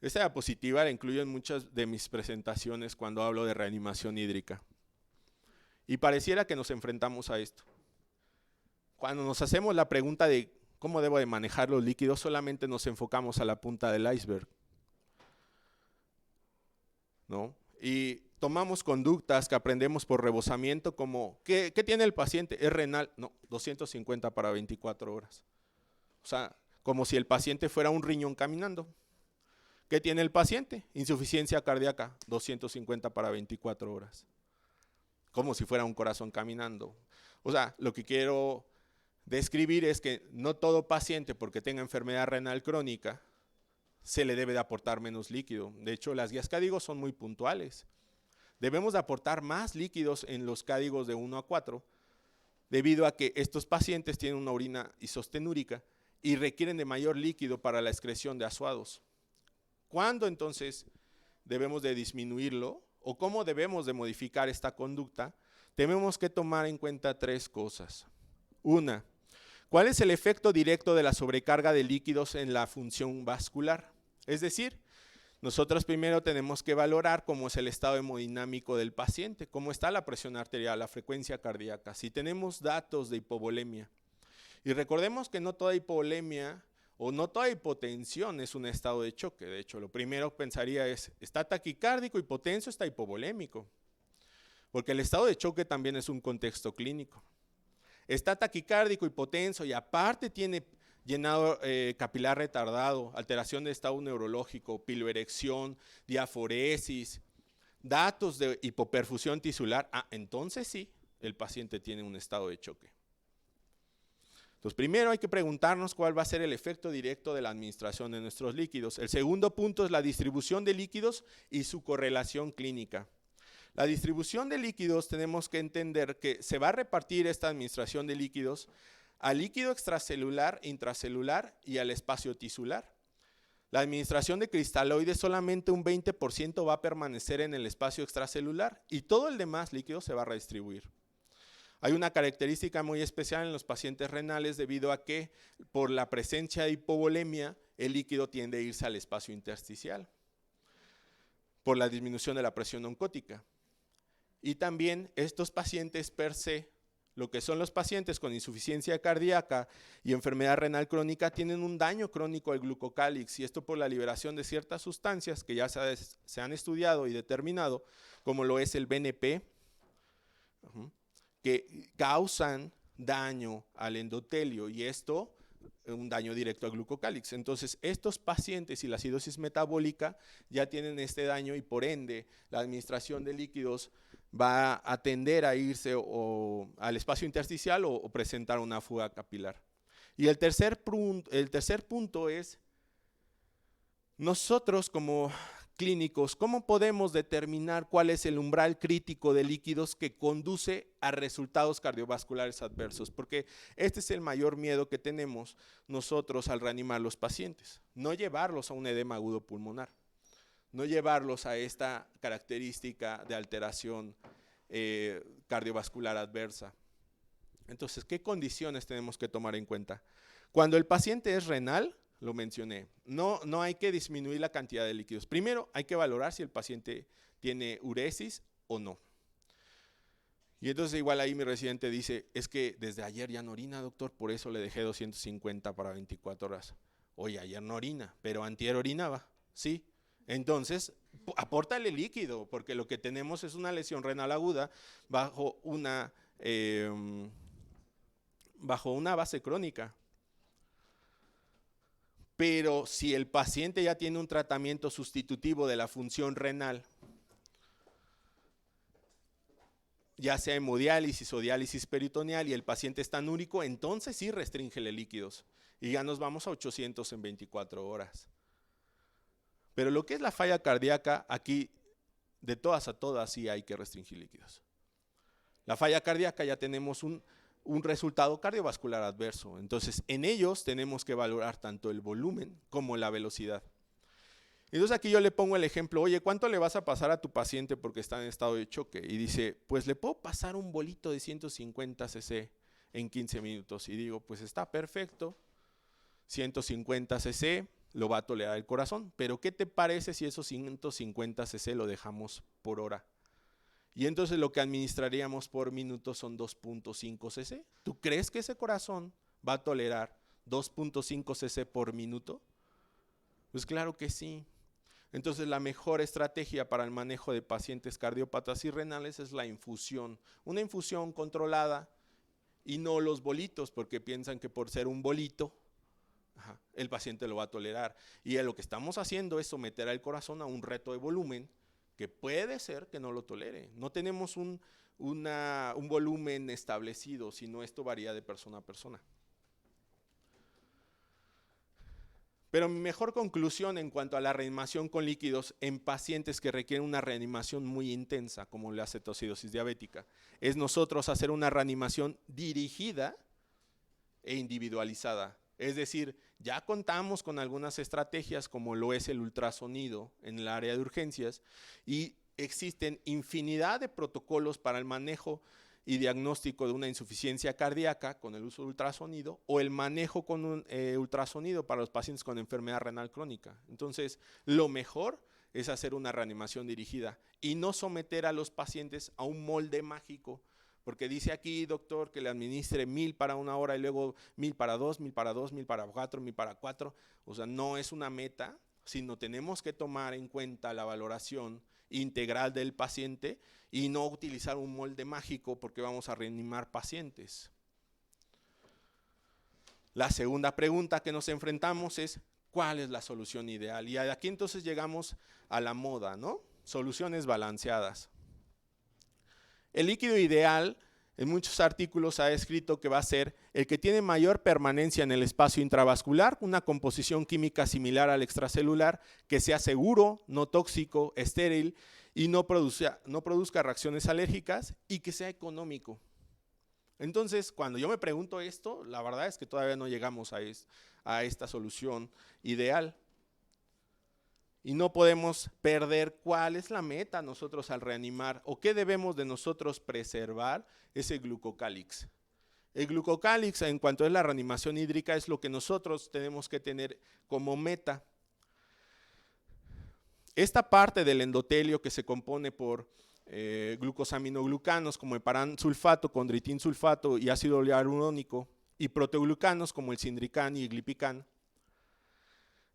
Esta diapositiva la incluyo en muchas de mis presentaciones cuando hablo de reanimación hídrica. Y pareciera que nos enfrentamos a esto. Cuando nos hacemos la pregunta de cómo debo de manejar los líquidos, solamente nos enfocamos a la punta del iceberg, ¿no? Y tomamos conductas que aprendemos por rebosamiento como, ¿qué tiene el paciente? ¿Es renal? No, 250 para 24 horas. O sea, como si el paciente fuera un riñón caminando. ¿Qué tiene el paciente? Insuficiencia cardíaca, 250 para 24 horas. Como si fuera un corazón caminando. O sea, lo que quiero describir es que no todo paciente, porque tenga enfermedad renal crónica, se le debe de aportar menos líquido. De hecho, las guías CADIGO son muy puntuales. Debemos de aportar más líquidos en los CADIGOs de 1 a 4, debido a que estos pacientes tienen una orina isostenúrica y requieren de mayor líquido para la excreción de azuados. ¿Cuándo entonces debemos de disminuirlo o cómo debemos de modificar esta conducta? Tenemos que tomar en cuenta 3 cosas. Una, ¿cuál es el efecto directo de la sobrecarga de líquidos en la función vascular? Es decir, nosotros primero tenemos que valorar cómo es el estado hemodinámico del paciente, cómo está la presión arterial, la frecuencia cardíaca, si tenemos datos de hipovolemia. Y recordemos que no toda hipovolemia o no toda hipotensión es un estado de choque. De hecho, lo primero pensaría es, ¿está taquicárdico, hipotenso, está hipovolémico? Porque el estado de choque también es un contexto clínico. Está taquicárdico, hipotenso y aparte tiene llenado capilar retardado, alteración de estado neurológico, piloerección, diaforesis, datos de hipoperfusión tisular. Entonces sí, el paciente tiene un estado de choque. Entonces, primero hay que preguntarnos cuál va a ser el efecto directo de la administración de nuestros líquidos. El segundo punto es la distribución de líquidos y su correlación clínica. La distribución de líquidos tenemos que entender que se va a repartir esta administración de líquidos al líquido extracelular, intracelular y al espacio tisular. La administración de cristaloides solamente un 20% va a permanecer en el espacio extracelular y todo el demás líquido se va a redistribuir. Hay una característica muy especial en los pacientes renales debido a que por la presencia de hipovolemia el líquido tiende a irse al espacio intersticial por la disminución de la presión oncótica. Y también estos pacientes per se, lo que son los pacientes con insuficiencia cardíaca y enfermedad renal crónica, tienen un daño crónico al glucocálix y esto por la liberación de ciertas sustancias que ya se han estudiado y determinado, como lo es el BNP, que causan daño al endotelio y esto un daño directo al glucocálix. Entonces, estos pacientes y la acidosis metabólica ya tienen este daño y por ende la administración de líquidos va a tender a irse al espacio intersticial o presentar una fuga capilar. Y el tercer punto es, nosotros como clínicos, ¿cómo podemos determinar cuál es el umbral crítico de líquidos que conduce a resultados cardiovasculares adversos? Porque este es el mayor miedo que tenemos nosotros al reanimar los pacientes, no llevarlos a un edema agudo pulmonar, no llevarlos a esta característica de alteración cardiovascular adversa. Entonces, ¿qué condiciones tenemos que tomar en cuenta? Cuando el paciente es renal, lo mencioné, no hay que disminuir la cantidad de líquidos. Primero hay que valorar si el paciente tiene uresis o no. Y entonces igual ahí mi residente dice, es que desde ayer ya no orina, doctor, por eso le dejé 250 para 24 horas. Oye, ayer no orina, pero antier orinaba, ¿sí? Entonces, apórtale líquido, porque lo que tenemos es una lesión renal aguda bajo una base crónica. Pero si el paciente ya tiene un tratamiento sustitutivo de la función renal ya sea hemodiálisis o diálisis peritoneal y el paciente está anúrico, entonces sí restríngele líquidos y ya nos vamos a 800 en 24 horas. Pero lo que es la falla cardíaca, aquí de todas a todas sí hay que restringir líquidos. La falla cardíaca ya tenemos un resultado cardiovascular adverso, entonces en ellos tenemos que valorar tanto el volumen como la velocidad. Entonces aquí yo le pongo el ejemplo, oye, ¿cuánto le vas a pasar a tu paciente porque está en estado de choque? Y dice, pues le puedo pasar un bolito de 150 cc en 15 minutos. Y digo, pues está perfecto, 150 cc lo va a tolerar el corazón, pero ¿qué te parece si esos 150 cc lo dejamos por hora? Y entonces lo que administraríamos por minuto son 2.5 cc. ¿Tú crees que ese corazón va a tolerar 2.5 cc por minuto? Pues claro que sí. Entonces la mejor estrategia para el manejo de pacientes cardiópatas y renales es la infusión. Una infusión controlada y no los bolitos, porque piensan que por ser un bolito, el paciente lo va a tolerar. Y lo que estamos haciendo es someter al corazón a un reto de volumen que puede ser que no lo tolere. No tenemos un volumen establecido, sino esto varía de persona a persona. Pero mi mejor conclusión en cuanto a la reanimación con líquidos en pacientes que requieren una reanimación muy intensa, como la cetoacidosis diabética, es nosotros hacer una reanimación dirigida e individualizada. Es decir, ya contamos con algunas estrategias como lo es el ultrasonido en el área de urgencias y existen infinidad de protocolos para el manejo y diagnóstico de una insuficiencia cardíaca con el uso de ultrasonido o el manejo con un ultrasonido para los pacientes con enfermedad renal crónica. Entonces, lo mejor es hacer una reanimación dirigida y no someter a los pacientes a un molde mágico, porque dice aquí, doctor, que le administre 1000 para una hora y luego 1000 para 2, 1000 para 2, 1000 para 4, 1000 para 4. O sea, no es una meta, sino tenemos que tomar en cuenta la valoración integral del paciente y no utilizar un molde mágico porque vamos a reanimar pacientes. La segunda pregunta que nos enfrentamos es, ¿cuál es la solución ideal? Y aquí entonces llegamos a la moda, ¿no? Soluciones balanceadas. El líquido ideal, en muchos artículos ha escrito que va a ser el que tiene mayor permanencia en el espacio intravascular, una composición química similar al extracelular, que sea seguro, no tóxico, estéril y no produzca reacciones alérgicas y que sea económico. Entonces, cuando yo me pregunto esto, la verdad es que todavía no llegamos a esta solución ideal. Y no podemos perder cuál es la meta nosotros al reanimar o qué debemos de nosotros preservar, ese glucocálix. El glucocálix, en cuanto a la reanimación hídrica, es lo que nosotros tenemos que tener como meta. Esta parte del endotelio que se compone por glucosaminoglucanos como el paransulfato, condritinsulfato y ácido hialurónico y proteoglucanos como el sindricán y el glipicán,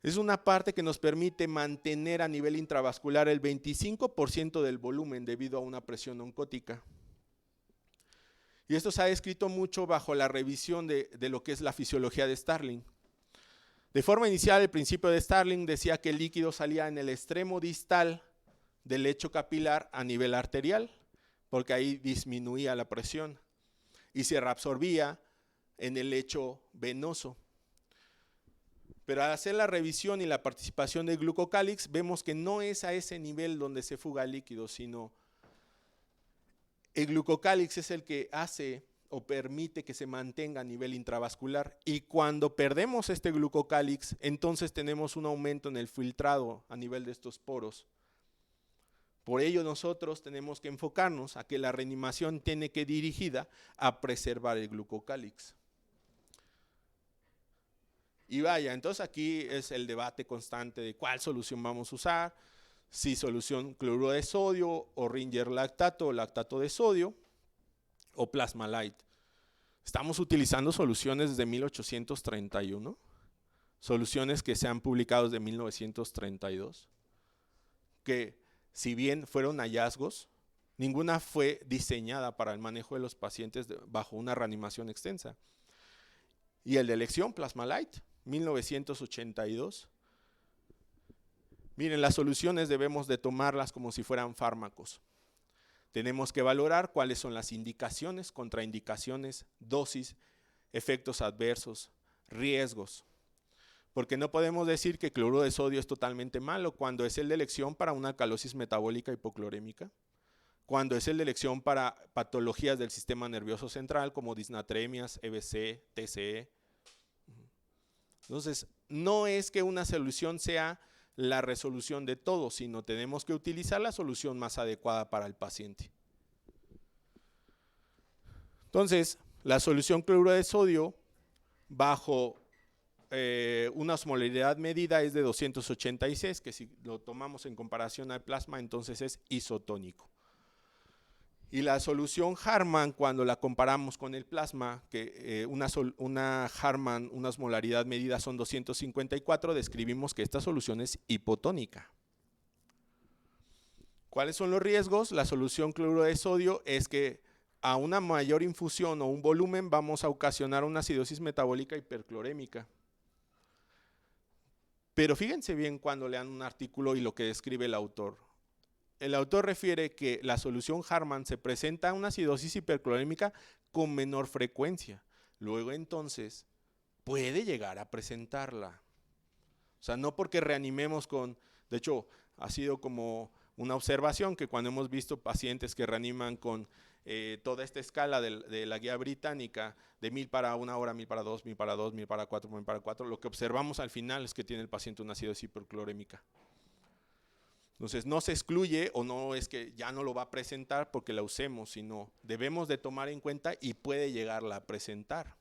es una parte que nos permite mantener a nivel intravascular el 25% del volumen debido a una presión oncótica. Y esto se ha descrito mucho bajo la revisión de lo que es la fisiología de Starling. De forma inicial, el principio de Starling decía que el líquido salía en el extremo distal del lecho capilar a nivel arterial, porque ahí disminuía la presión, y se reabsorbía en el lecho venoso. Pero al hacer la revisión y la participación del glucocálix, vemos que no es a ese nivel donde se fuga el líquido, sino el glucocálix es el que hace o permite que se mantenga a nivel intravascular. Y cuando perdemos este glucocálix, entonces tenemos un aumento en el filtrado a nivel de estos poros. Por ello nosotros tenemos que enfocarnos a que la reanimación tiene que ir dirigida a preservar el glucocálix. Y vaya, entonces aquí es el debate constante de cuál solución vamos a usar, si solución cloruro de sodio o Ringer lactato o lactato de sodio o Plasma Light. Estamos utilizando soluciones desde 1831, soluciones que se han publicado desde 1932, que si bien fueron hallazgos, ninguna fue diseñada para el manejo de los pacientes bajo una reanimación extensa. Y el de elección, Plasma Light, 1982. Miren, las soluciones debemos de tomarlas como si fueran fármacos. Tenemos que valorar cuáles son las indicaciones, contraindicaciones, dosis, efectos adversos, riesgos. Porque no podemos decir que cloruro de sodio es totalmente malo cuando es el de elección para una alcalosis metabólica hipoclorémica, cuando es el de elección para patologías del sistema nervioso central como disnatremias, EBC, TCE. Entonces, no es que una solución sea la resolución de todo, sino tenemos que utilizar la solución más adecuada para el paciente. Entonces, la solución cloruro de sodio bajo una osmolaridad medida es de 286, que si lo tomamos en comparación al plasma, entonces es isotónico. Y la solución Harman, cuando la comparamos con el plasma, que una Harman, una osmolaridad medida son 254, describimos que esta solución es hipotónica. ¿Cuáles son los riesgos? La solución cloruro de sodio es que a una mayor infusión o un volumen vamos a ocasionar una acidosis metabólica hiperclorémica. Pero fíjense bien cuando lean un artículo y lo que describe el autor. El autor refiere que la solución Harman se presenta una acidosis hiperclorémica con menor frecuencia. Luego entonces puede llegar a presentarla. O sea, no porque reanimemos con, de hecho, ha sido como una observación que cuando hemos visto pacientes que reaniman con toda esta escala de la guía británica, de 1000 para 1 hora, 1000 para 2, 1000 para 2, 1000 para 4, 1000 para 4, lo que observamos al final es que tiene el paciente una acidosis hiperclorémica. Entonces no se excluye o no es que ya no lo va a presentar porque la usemos, sino debemos de tomar en cuenta y puede llegarla a presentar.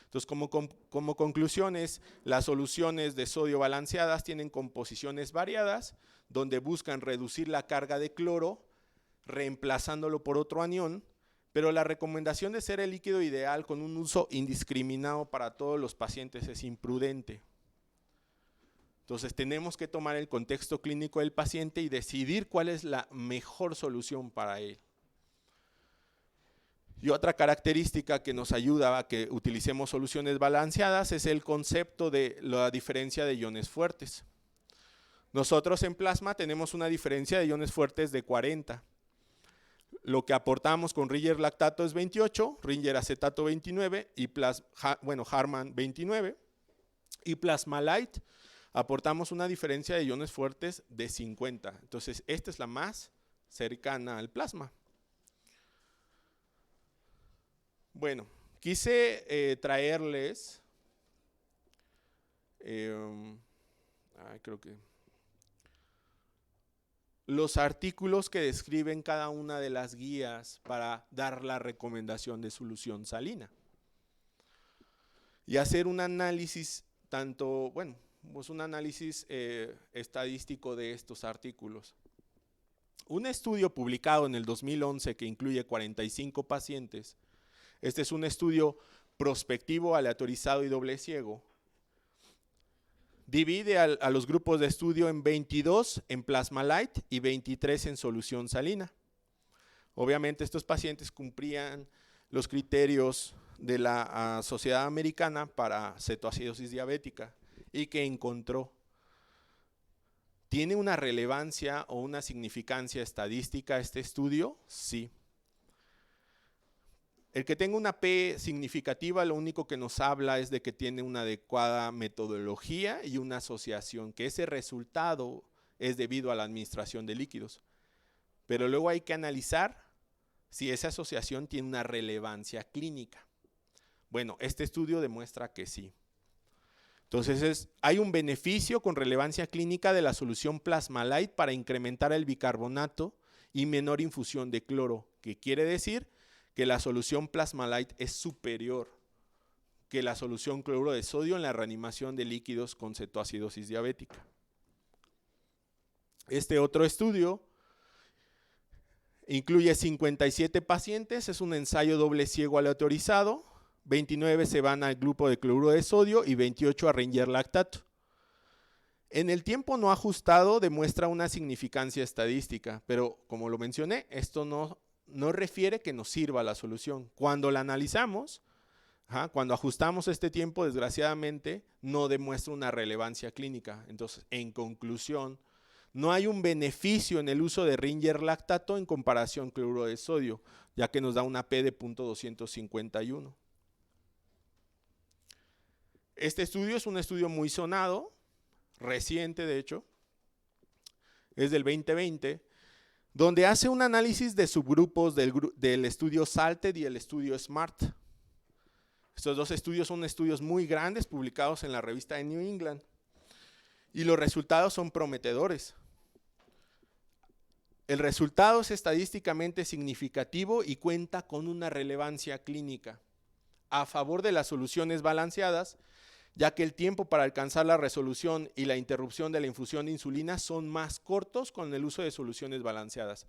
Entonces como conclusiones, las soluciones de sodio balanceadas tienen composiciones variadas donde buscan reducir la carga de cloro reemplazándolo por otro anión, pero la recomendación de ser el líquido ideal con un uso indiscriminado para todos los pacientes es imprudente. Entonces tenemos que tomar el contexto clínico del paciente y decidir cuál es la mejor solución para él. Y otra característica que nos ayuda a que utilicemos soluciones balanceadas es el concepto de la diferencia de iones fuertes. Nosotros en plasma tenemos una diferencia de iones fuertes de 40. Lo que aportamos con Ringer lactato es 28, Ringer acetato 29 y Harman 29. Y Plasmalite aportamos una diferencia de iones fuertes de 50. Entonces, esta es la más cercana al plasma. Bueno, quise traerles, creo que los artículos que describen cada una de las guías para dar la recomendación de solución salina. Y hacer un análisis un análisis estadístico de estos artículos. Un estudio publicado en el 2011 que incluye 45 pacientes, este es un estudio prospectivo, aleatorizado y doble ciego, divide a los grupos de estudio en 22 en Plasmalite y 23 en solución salina. Obviamente estos pacientes cumplían los criterios de la Sociedad Americana para cetoacidosis diabética y que encontró. ¿Tiene una relevancia o una significancia estadística este estudio? Sí. El que tenga una P significativa lo único que nos habla es de que tiene una adecuada metodología y una asociación, que ese resultado es debido a la administración de líquidos. Pero luego hay que analizar si esa asociación tiene una relevancia clínica. Bueno, este estudio demuestra que sí. Entonces hay un beneficio con relevancia clínica de la solución Plasmalite para incrementar el bicarbonato y menor infusión de cloro, que quiere decir que la solución Plasmalite es superior que la solución cloruro de sodio en la reanimación de líquidos con cetoacidosis diabética. Este otro estudio incluye 57 pacientes, es un ensayo doble ciego aleatorizado, 29 se van al grupo de cloruro de sodio y 28 a Ringer lactato. En el tiempo no ajustado demuestra una significancia estadística, pero como lo mencioné, esto no refiere que nos sirva la solución. Cuando la analizamos, cuando ajustamos este tiempo, desgraciadamente, no demuestra una relevancia clínica. Entonces, en conclusión, No hay un beneficio en el uso de Ringer lactato en comparación cloruro de sodio, ya que nos da una P de 0.251. Este estudio es un estudio muy sonado, reciente de hecho, es del 2020, donde hace un análisis de subgrupos del estudio SALTED y el estudio SMART. Estos dos estudios son estudios muy grandes publicados en la revista de New England y los resultados son prometedores. El resultado es estadísticamente significativo y cuenta con una relevancia clínica a favor de las soluciones balanceadas, ya que el tiempo para alcanzar la resolución y la interrupción de la infusión de insulina son más cortos con el uso de soluciones balanceadas.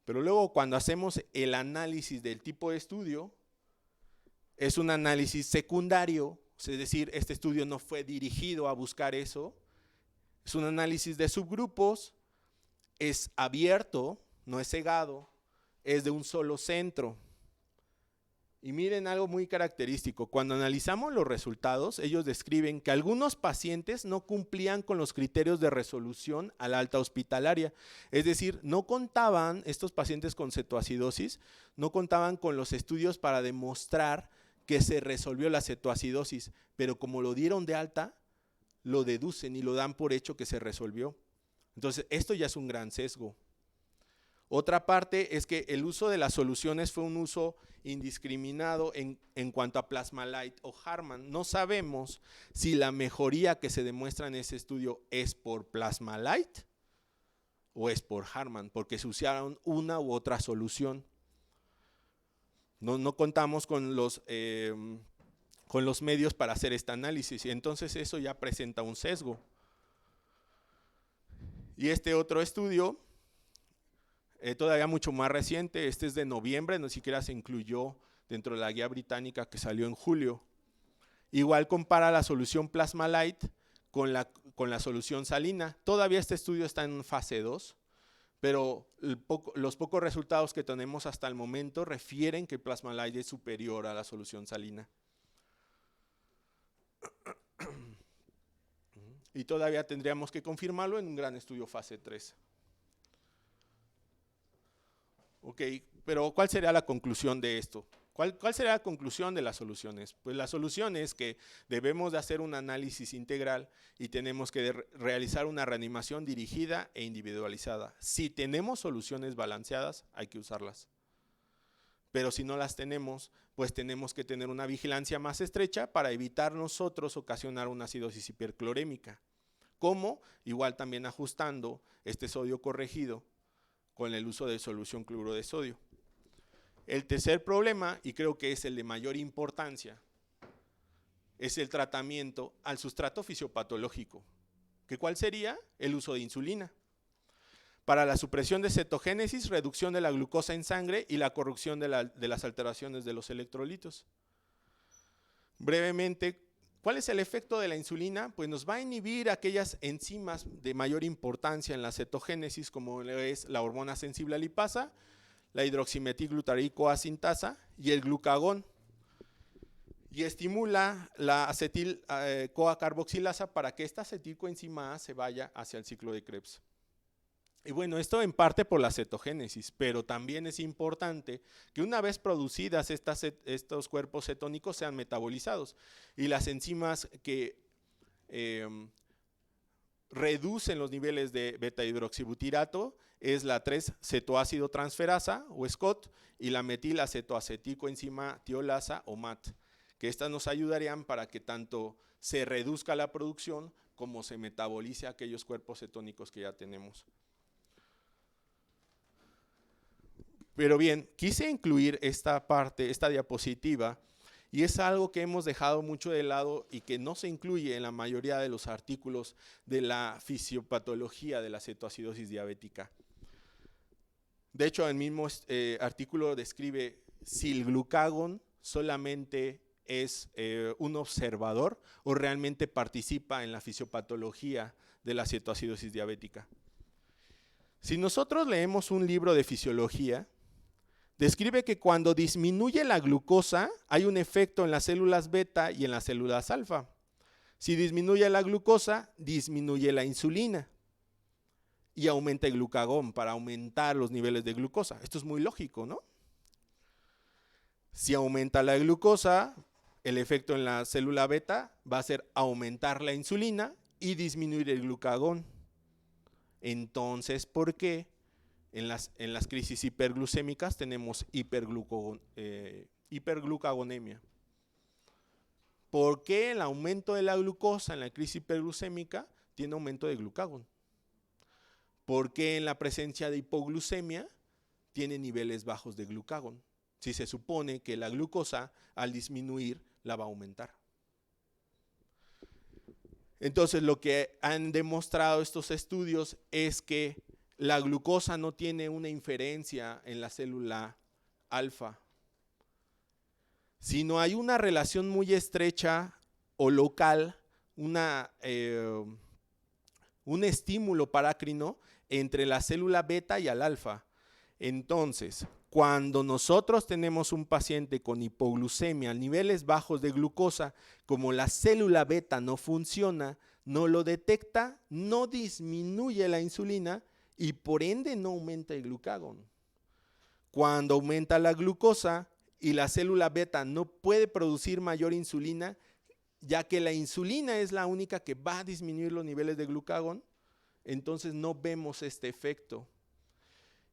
Pero luego cuando hacemos el análisis del tipo de estudio, es un análisis secundario, es decir, este estudio no fue dirigido a buscar eso, es un análisis de subgrupos, es abierto, no es cegado, es de un solo centro. Y miren algo muy característico, cuando analizamos los resultados, ellos describen que algunos pacientes no cumplían con los criterios de resolución a la alta hospitalaria, es decir, no contaban, estos pacientes con cetoacidosis, no contaban con los estudios para demostrar que se resolvió la cetoacidosis, pero como lo dieron de alta, lo deducen y lo dan por hecho que se resolvió. Entonces, esto ya es un gran sesgo. Otra parte es que el uso de las soluciones fue un uso indiscriminado en cuanto a Plasma-Lyte o Harman. No sabemos si la mejoría que se demuestra en ese estudio es por Plasma-Lyte o es por Harman, porque se usaron una u otra solución. No contamos con los medios para hacer este análisis y entonces eso ya presenta un sesgo. Y este otro estudio, todavía mucho más reciente, este es de noviembre, no siquiera se incluyó dentro de la guía británica que salió en julio. Igual compara la solución Plasma-Lyte con la solución salina. Todavía este estudio está en fase 2, pero los pocos resultados que tenemos hasta el momento refieren que el Plasma-Lyte es superior a la solución salina. Y todavía tendríamos que confirmarlo en un gran estudio fase 3. Ok, pero ¿cuál sería la conclusión de esto? ¿Cuál sería la conclusión de las soluciones? Pues la solución es que debemos de hacer un análisis integral y tenemos que realizar una reanimación dirigida e individualizada. Si tenemos soluciones balanceadas, hay que usarlas. Pero si no las tenemos, pues tenemos que tener una vigilancia más estrecha para evitar nosotros ocasionar una acidosis hiperclorémica. ¿Cómo? Igual también ajustando este sodio corregido con el uso de solución cloruro de sodio. El tercer problema, y creo que es el de mayor importancia, es el tratamiento al sustrato fisiopatológico. ¿Cuál sería? El uso de insulina. Para la supresión de cetogénesis, reducción de la glucosa en sangre y la corrección de las alteraciones de los electrolitos. Brevemente, ¿cuál es el efecto de la insulina? Pues nos va a inhibir aquellas enzimas de mayor importancia en la cetogénesis, como es la hormona sensible a lipasa, la hidroximetilglutarico sintasa y el glucagón. Y estimula la acetil-CoA carboxilasa para que esta acetilcoenzima A se vaya hacia el ciclo de Krebs. Y bueno, esto en parte por la cetogénesis, pero también es importante que una vez producidas estos cuerpos cetónicos sean metabolizados y las enzimas que reducen los niveles de beta-hidroxibutirato es la 3-cetoácido transferasa o SCOT y la metilacetoacetilcoenzima tiolasa o MAT, que estas nos ayudarían para que tanto se reduzca la producción como se metabolice aquellos cuerpos cetónicos que ya tenemos. Pero bien, quise incluir esta parte, esta diapositiva, y es algo que hemos dejado mucho de lado y que no se incluye en la mayoría de los artículos de la fisiopatología de la cetoacidosis diabética. De hecho, el mismo artículo describe si el glucagón solamente es un observador o realmente participa en la fisiopatología de la cetoacidosis diabética. Si nosotros leemos un libro de fisiología, describe que cuando disminuye la glucosa hay un efecto en las células beta y en las células alfa. Si disminuye la glucosa, disminuye la insulina. y aumenta el glucagón para aumentar los niveles de glucosa. Esto es muy lógico, ¿no? Si aumenta la glucosa, el efecto en la célula beta va a ser aumentar la insulina y disminuir el glucagón. Entonces, ¿por qué en las crisis hiperglucémicas tenemos hiperglucagonemia? ¿Por qué el aumento de la glucosa en la crisis hiperglucémica tiene aumento de glucagón? ¿Por qué en la presencia de hipoglucemia tiene niveles bajos de glucagón? Si se supone que la glucosa al disminuir la va a aumentar. Entonces lo que han demostrado estos estudios es que la glucosa no tiene una inferencia en la célula alfa, sino hay una relación muy estrecha o local, un estímulo parácrino entre la célula beta y al alfa. Entonces, cuando nosotros tenemos un paciente con hipoglucemia, niveles bajos de glucosa, como la célula beta no funciona, no lo detecta, no disminuye la insulina y por ende no aumenta el glucagón. Cuando aumenta la glucosa y la célula beta no puede producir mayor insulina, ya que la insulina es la única que va a disminuir los niveles de glucagón, entonces no vemos este efecto.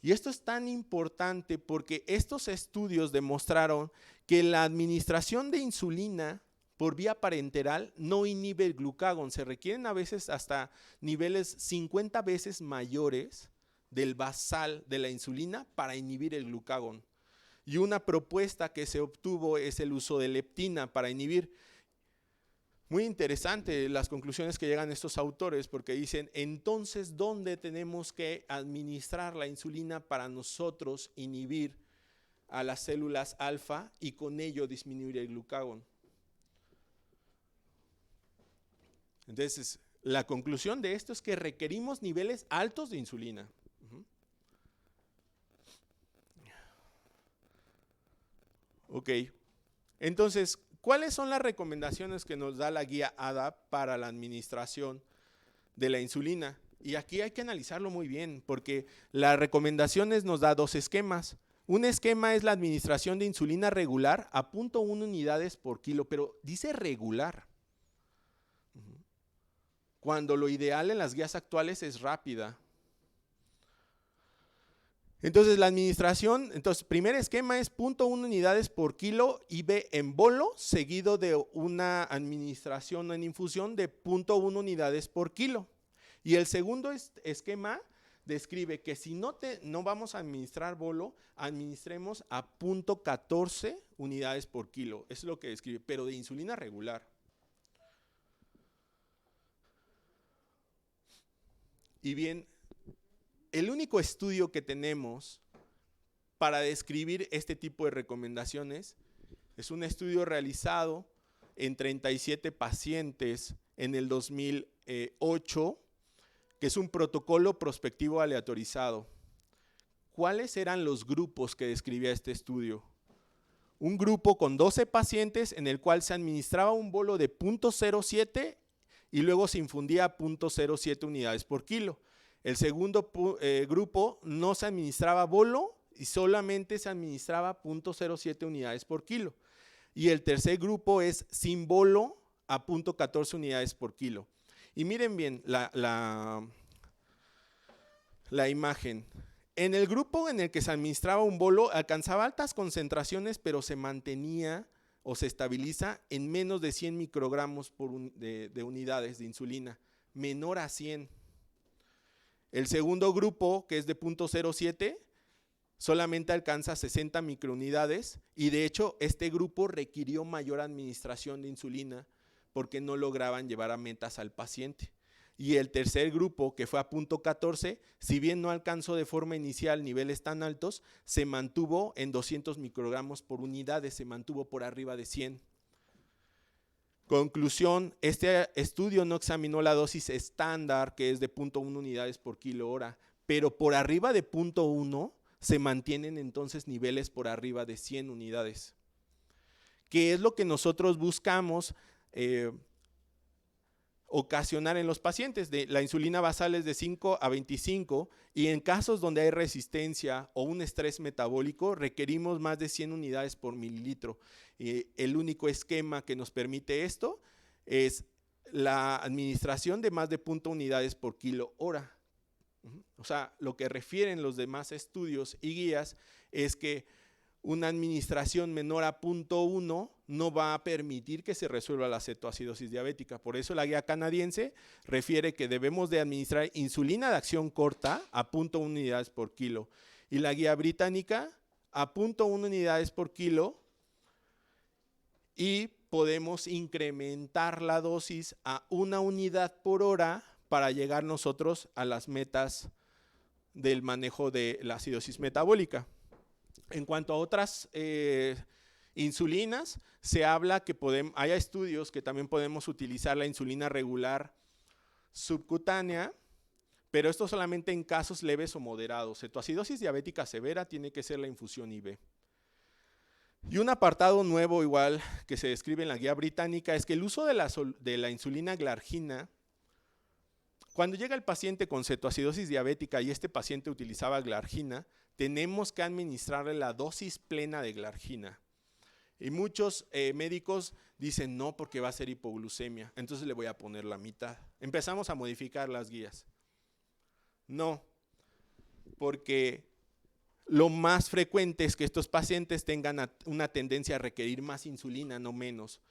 Y esto es tan importante porque estos estudios demostraron que la administración de insulina por vía parenteral no inhibe el glucagón. Se requieren a veces hasta niveles 50 veces mayores del basal de la insulina para inhibir el glucagón. Y una propuesta que se obtuvo es el uso de leptina para inhibir. Muy interesante las conclusiones que llegan estos autores porque dicen, entonces, ¿dónde tenemos que administrar la insulina para nosotros inhibir a las células alfa y con ello disminuir el glucagón? Entonces, la conclusión de esto es que requerimos niveles altos de insulina. Ok, entonces, ¿cuáles son las recomendaciones que nos da la guía ADAP para la administración de la insulina? Y aquí hay que analizarlo muy bien, porque las recomendaciones nos da dos esquemas. Un esquema es la administración de insulina regular a 0.1 unidades por kilo, pero dice regular. Cuando lo ideal en las guías actuales es rápida. Entonces la administración, primer esquema es 0.1 unidades por kilo IV en bolo, seguido de una administración en infusión de 0.1 unidades por kilo. Y el segundo esquema describe que si no vamos a administrar bolo, administremos a 0.14 unidades por kilo. Eso es lo que describe, pero de insulina regular. Y bien, el único estudio que tenemos para describir este tipo de recomendaciones es un estudio realizado en 37 pacientes en el 2008, que es un protocolo prospectivo aleatorizado. ¿Cuáles eran los grupos que describía este estudio? Un grupo con 12 pacientes en el cual se administraba un bolo de 0.07 y luego se infundía 0.07 unidades por kilo. El segundo grupo no se administraba bolo y solamente se administraba 0.07 unidades por kilo. Y el tercer grupo es sin bolo a 0.14 unidades por kilo. Y miren bien la imagen. En el grupo en el que se administraba un bolo alcanzaba altas concentraciones, pero se mantenía o se estabiliza en menos de 100 microgramos de unidades de insulina, menor a 100. El segundo grupo, que es de 0.07, solamente alcanza 60 microunidades y de hecho este grupo requirió mayor administración de insulina porque no lograban llevar a metas al paciente. Y el tercer grupo, que fue a 0.14, si bien no alcanzó de forma inicial niveles tan altos, se mantuvo en 200 microgramos por unidades, se mantuvo por arriba de 100. Conclusión, este estudio no examinó la dosis estándar, que es de 0.1 unidades por kilo hora, pero por arriba de 0.1 se mantienen entonces niveles por arriba de 100 unidades. ¿Qué es lo que nosotros buscamos? ocasionar en los pacientes. La insulina basal es de 5 a 25 y en casos donde hay resistencia o un estrés metabólico requerimos más de 100 unidades por mililitro. El único esquema que nos permite esto es la administración de más de 0.1 unidades por kilo hora. O sea, lo que refieren los demás estudios y guías es que una administración menor a 0.1 no va a permitir que se resuelva la cetoacidosis diabética. Por eso la guía canadiense refiere que debemos de administrar insulina de acción corta a 0.1 unidades por kilo y la guía británica a 0.1 unidades por kilo, y podemos incrementar la dosis a 1 unidad por hora para llegar nosotros a las metas del manejo de la acidosis metabólica. En cuanto a otras insulinas, se habla que hay estudios que también podemos utilizar la insulina regular subcutánea, pero esto solamente en casos leves o moderados. Cetoacidosis diabética severa tiene que ser la infusión IV. Y un apartado nuevo igual que se describe en la guía británica es que el uso de la insulina glargina, cuando llega el paciente con cetoacidosis diabética y este paciente utilizaba glargina, tenemos que administrarle la dosis plena de glargina. Y muchos médicos dicen no porque va a ser hipoglucemia, entonces le voy a poner la mitad. Empezamos a modificar las guías. No, porque lo más frecuente es que estos pacientes tengan una tendencia a requerir más insulina, no menos.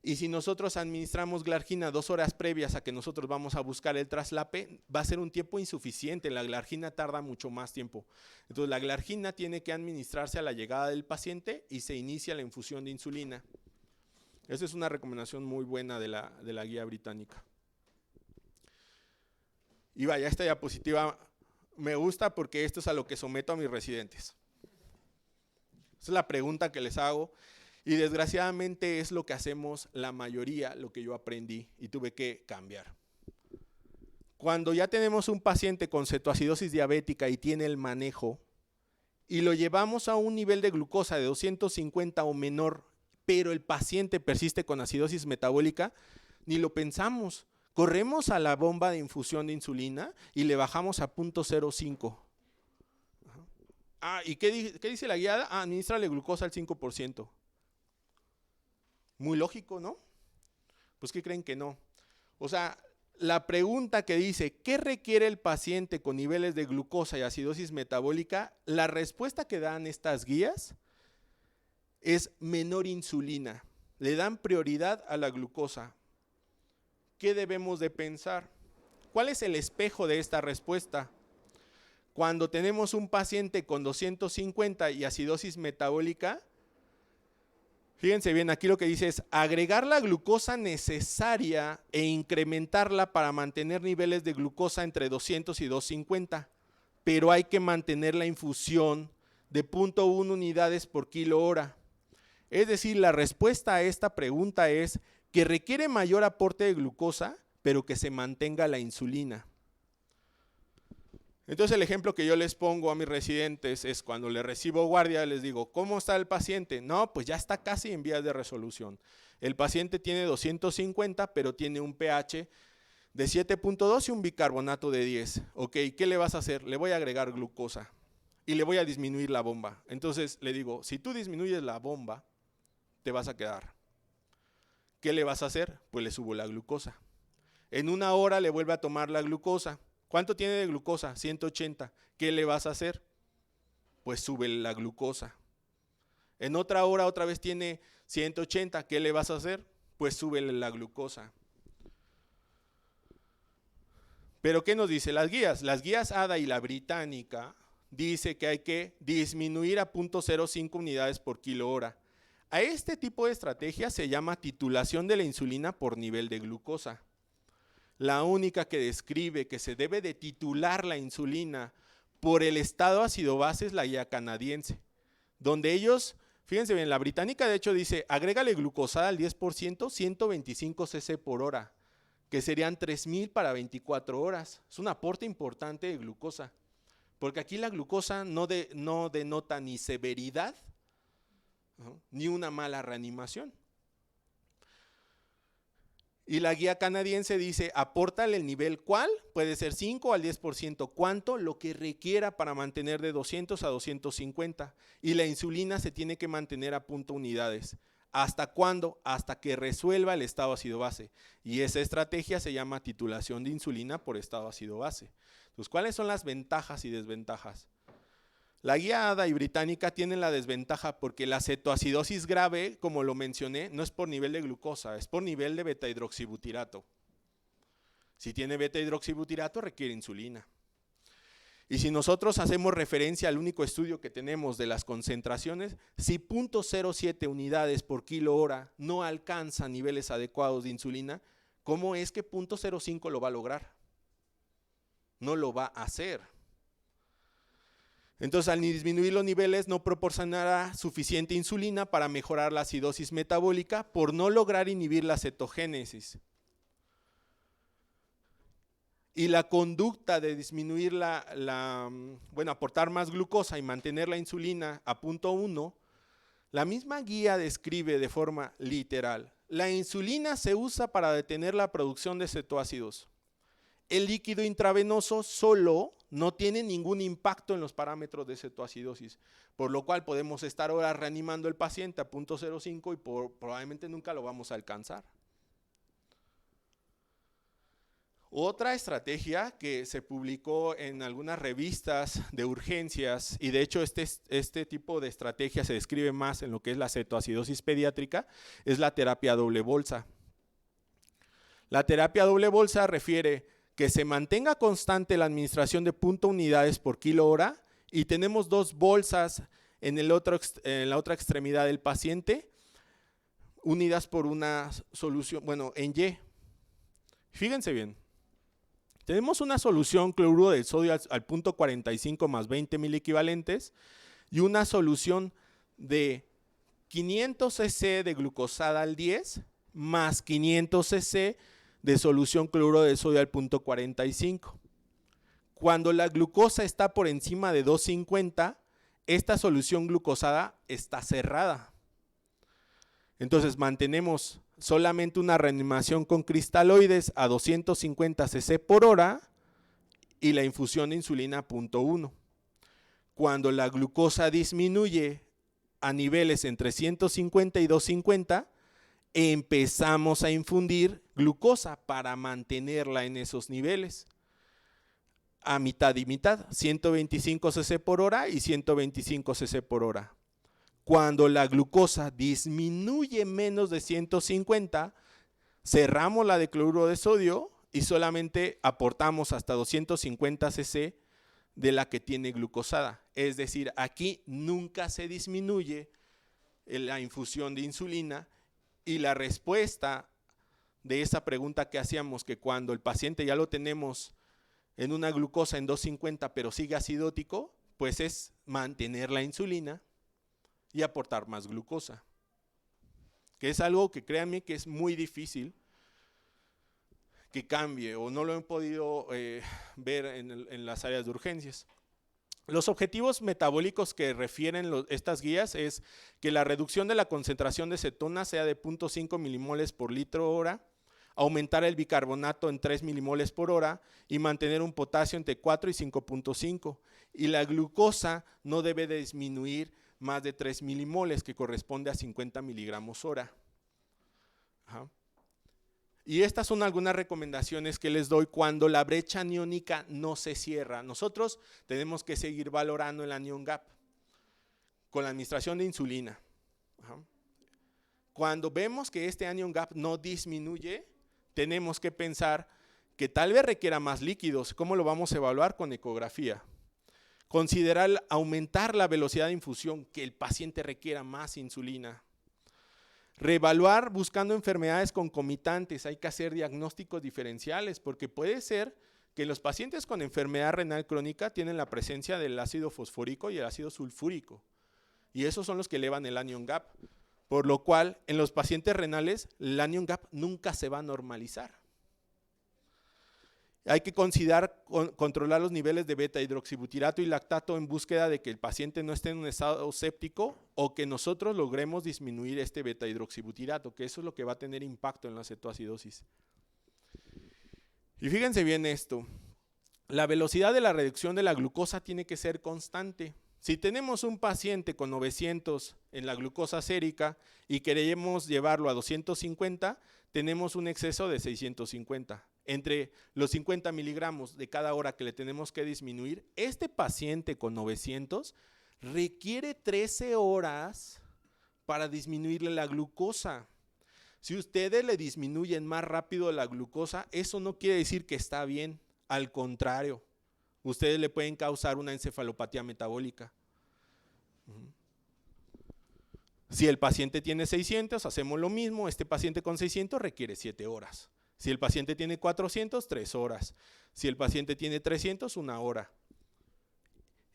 Y si nosotros administramos glargina 2 horas previas a que nosotros vamos a buscar el traslape, va a ser un tiempo insuficiente. La glargina tarda mucho más tiempo. Entonces la glargina tiene que administrarse a la llegada del paciente y se inicia la infusión de insulina. Esa es una recomendación muy buena de la guía británica. Y vaya, esta diapositiva me gusta porque esto es a lo que someto a mis residentes. Esa es la pregunta que les hago. Y desgraciadamente es lo que hacemos la mayoría, lo que yo aprendí y tuve que cambiar. Cuando ya tenemos un paciente con cetoacidosis diabética y tiene el manejo y lo llevamos a un nivel de glucosa de 250 o menor, pero el paciente persiste con acidosis metabólica, ni lo pensamos. Corremos a la bomba de infusión de insulina y le bajamos a 0.05. ¿Y qué dice la guía? Administrale glucosa al 5%. Muy lógico, ¿no? Pues ¿qué creen que no? O sea, la pregunta que dice, ¿qué requiere el paciente con niveles de glucosa y acidosis metabólica? La respuesta que dan estas guías es menor insulina. Le dan prioridad a la glucosa. ¿Qué debemos de pensar? ¿Cuál es el espejo de esta respuesta? Cuando tenemos un paciente con 250 y acidosis metabólica, fíjense bien, aquí lo que dice es agregar la glucosa necesaria e incrementarla para mantener niveles de glucosa entre 200 y 250, pero hay que mantener la infusión de 0.1 unidades por kilo hora. Es decir, la respuesta a esta pregunta es que requiere mayor aporte de glucosa, pero que se mantenga la insulina. Entonces el ejemplo que yo les pongo a mis residentes es cuando les recibo guardia, les digo, ¿cómo está el paciente? No, pues ya está casi en vías de resolución. El paciente tiene 250, pero tiene un pH de 7.2 y un bicarbonato de 10. Ok, ¿qué le vas a hacer? Le voy a agregar glucosa y le voy a disminuir la bomba. Entonces le digo, si tú disminuyes la bomba, te vas a quedar. ¿Qué le vas a hacer? Pues le subo la glucosa. En 1 hora le vuelve a tomar la glucosa. ¿Cuánto tiene de glucosa? 180. ¿Qué le vas a hacer? Pues sube la glucosa. En otra hora otra vez tiene 180. ¿Qué le vas a hacer? Pues sube la glucosa. ¿Pero qué nos dice las guías? Las guías ADA y la británica dice que hay que disminuir a 0.05 unidades por kilo hora. A este tipo de estrategia se llama titulación de la insulina por nivel de glucosa. La única que describe que se debe de titular la insulina por el estado ácido-base es la guía canadiense, donde ellos, fíjense bien, la británica de hecho dice, agrégale glucosada al 10%, 125 cc por hora, que serían 3000 para 24 horas. Es un aporte importante de glucosa, porque aquí la glucosa no denota ni severidad, ni una mala reanimación. Y la guía canadiense dice, apórtale el nivel ¿cuál? Puede ser 5 al 10%, ¿cuánto? Lo que requiera para mantener de 200 a 250. Y la insulina se tiene que mantener a punto unidades. ¿Hasta cuándo? Hasta que resuelva el estado ácido-base. Y esa estrategia se llama titulación de insulina por estado ácido-base. Entonces, ¿cuáles son las ventajas y desventajas? La guía ADA y británica tienen la desventaja porque la cetoacidosis grave, como lo mencioné, no es por nivel de glucosa, es por nivel de beta-hidroxibutirato. Si tiene beta-hidroxibutirato, requiere insulina. Y si nosotros hacemos referencia al único estudio que tenemos de las concentraciones, si 0.07 unidades por kilo hora no alcanza niveles adecuados de insulina, ¿cómo es que 0.05 lo va a lograr? No lo va a hacer. Entonces, al disminuir los niveles, no proporcionará suficiente insulina para mejorar la acidosis metabólica por no lograr inhibir la cetogénesis. Y la conducta de disminuir aportar más glucosa y mantener la insulina a 0.1, la misma guía describe de forma literal. La insulina se usa para detener la producción de cetoácidos. El líquido intravenoso solo no tiene ningún impacto en los parámetros de cetoacidosis, por lo cual podemos estar ahora reanimando al paciente a 0.05 y probablemente nunca lo vamos a alcanzar. Otra estrategia que se publicó en algunas revistas de urgencias, y de hecho este tipo de estrategia se describe más en lo que es la cetoacidosis pediátrica, es la terapia doble bolsa. La terapia doble bolsa refiere que se mantenga constante la administración de 0.1 unidades por kilo hora y tenemos 2 bolsas en la otra extremidad del paciente unidas por una solución, en Y. Fíjense bien, tenemos una solución cloruro de sodio al 0.45 más 20 miliequivalentes y una solución de 500 cc de glucosada al 10 más 500 cc de solución cloruro de sodio al 0.45. Cuando la glucosa está por encima de 250, esta solución glucosada está cerrada. Entonces mantenemos solamente una reanimación con cristaloides a 250 cc por hora y la infusión de insulina a 0.1. Cuando la glucosa disminuye a niveles entre 150 y 250, empezamos a infundir glucosa para mantenerla en esos niveles. A mitad y mitad, 125 cc por hora y 125 cc por hora. Cuando la glucosa disminuye menos de 150, cerramos la de cloruro de sodio y solamente aportamos hasta 250 cc de la que tiene glucosada. Es decir, aquí nunca se disminuye la infusión de insulina. Y la respuesta de esa pregunta que hacíamos, que cuando el paciente ya lo tenemos en una glucosa en 250 pero sigue acidótico, pues es mantener la insulina y aportar más glucosa. Que es algo que créanme que es muy difícil que cambie o no lo he podido ver en las áreas de urgencias. Los objetivos metabólicos que refieren estas guías es que la reducción de la concentración de cetona sea de 0.5 milimoles por litro hora, aumentar el bicarbonato en 3 milimoles por hora y mantener un potasio entre 4 y 5.5. Y la glucosa no debe de disminuir más de 3 milimoles, que corresponde a 50 miligramos hora. Ajá. Y estas son algunas recomendaciones que les doy cuando la brecha aniónica no se cierra. Nosotros tenemos que seguir valorando el anion gap con la administración de insulina. Ajá. Cuando vemos que este anion gap no disminuye, tenemos que pensar que tal vez requiera más líquidos. ¿Cómo lo vamos a evaluar? Con ecografía. Considerar aumentar la velocidad de infusión, que el paciente requiera más insulina. Reevaluar buscando enfermedades concomitantes, hay que hacer diagnósticos diferenciales porque puede ser que los pacientes con enfermedad renal crónica tienen la presencia del ácido fosfórico y el ácido sulfúrico y esos son los que elevan el anion gap, por lo cual en los pacientes renales el anion gap nunca se va a normalizar. Hay que considerar controlar los niveles de beta-hidroxibutirato y lactato en búsqueda de que el paciente no esté en un estado séptico o que nosotros logremos disminuir este beta-hidroxibutirato, que eso es lo que va a tener impacto en la cetoacidosis. Y fíjense bien esto, la velocidad de la reducción de la glucosa tiene que ser constante. Si tenemos un paciente con 900 en la glucosa sérica y queremos llevarlo a 250, tenemos un exceso de 650. Entre los 50 miligramos de cada hora que le tenemos que disminuir, este paciente con 900 requiere 13 horas para disminuirle la glucosa. Si ustedes le disminuyen más rápido la glucosa, eso no quiere decir que está bien, al contrario, ustedes le pueden causar una encefalopatía metabólica. Si el paciente tiene 600, hacemos lo mismo, este paciente con 600 requiere 7 horas. Si el paciente tiene 400, 3 horas. Si el paciente tiene 300, 1 hora.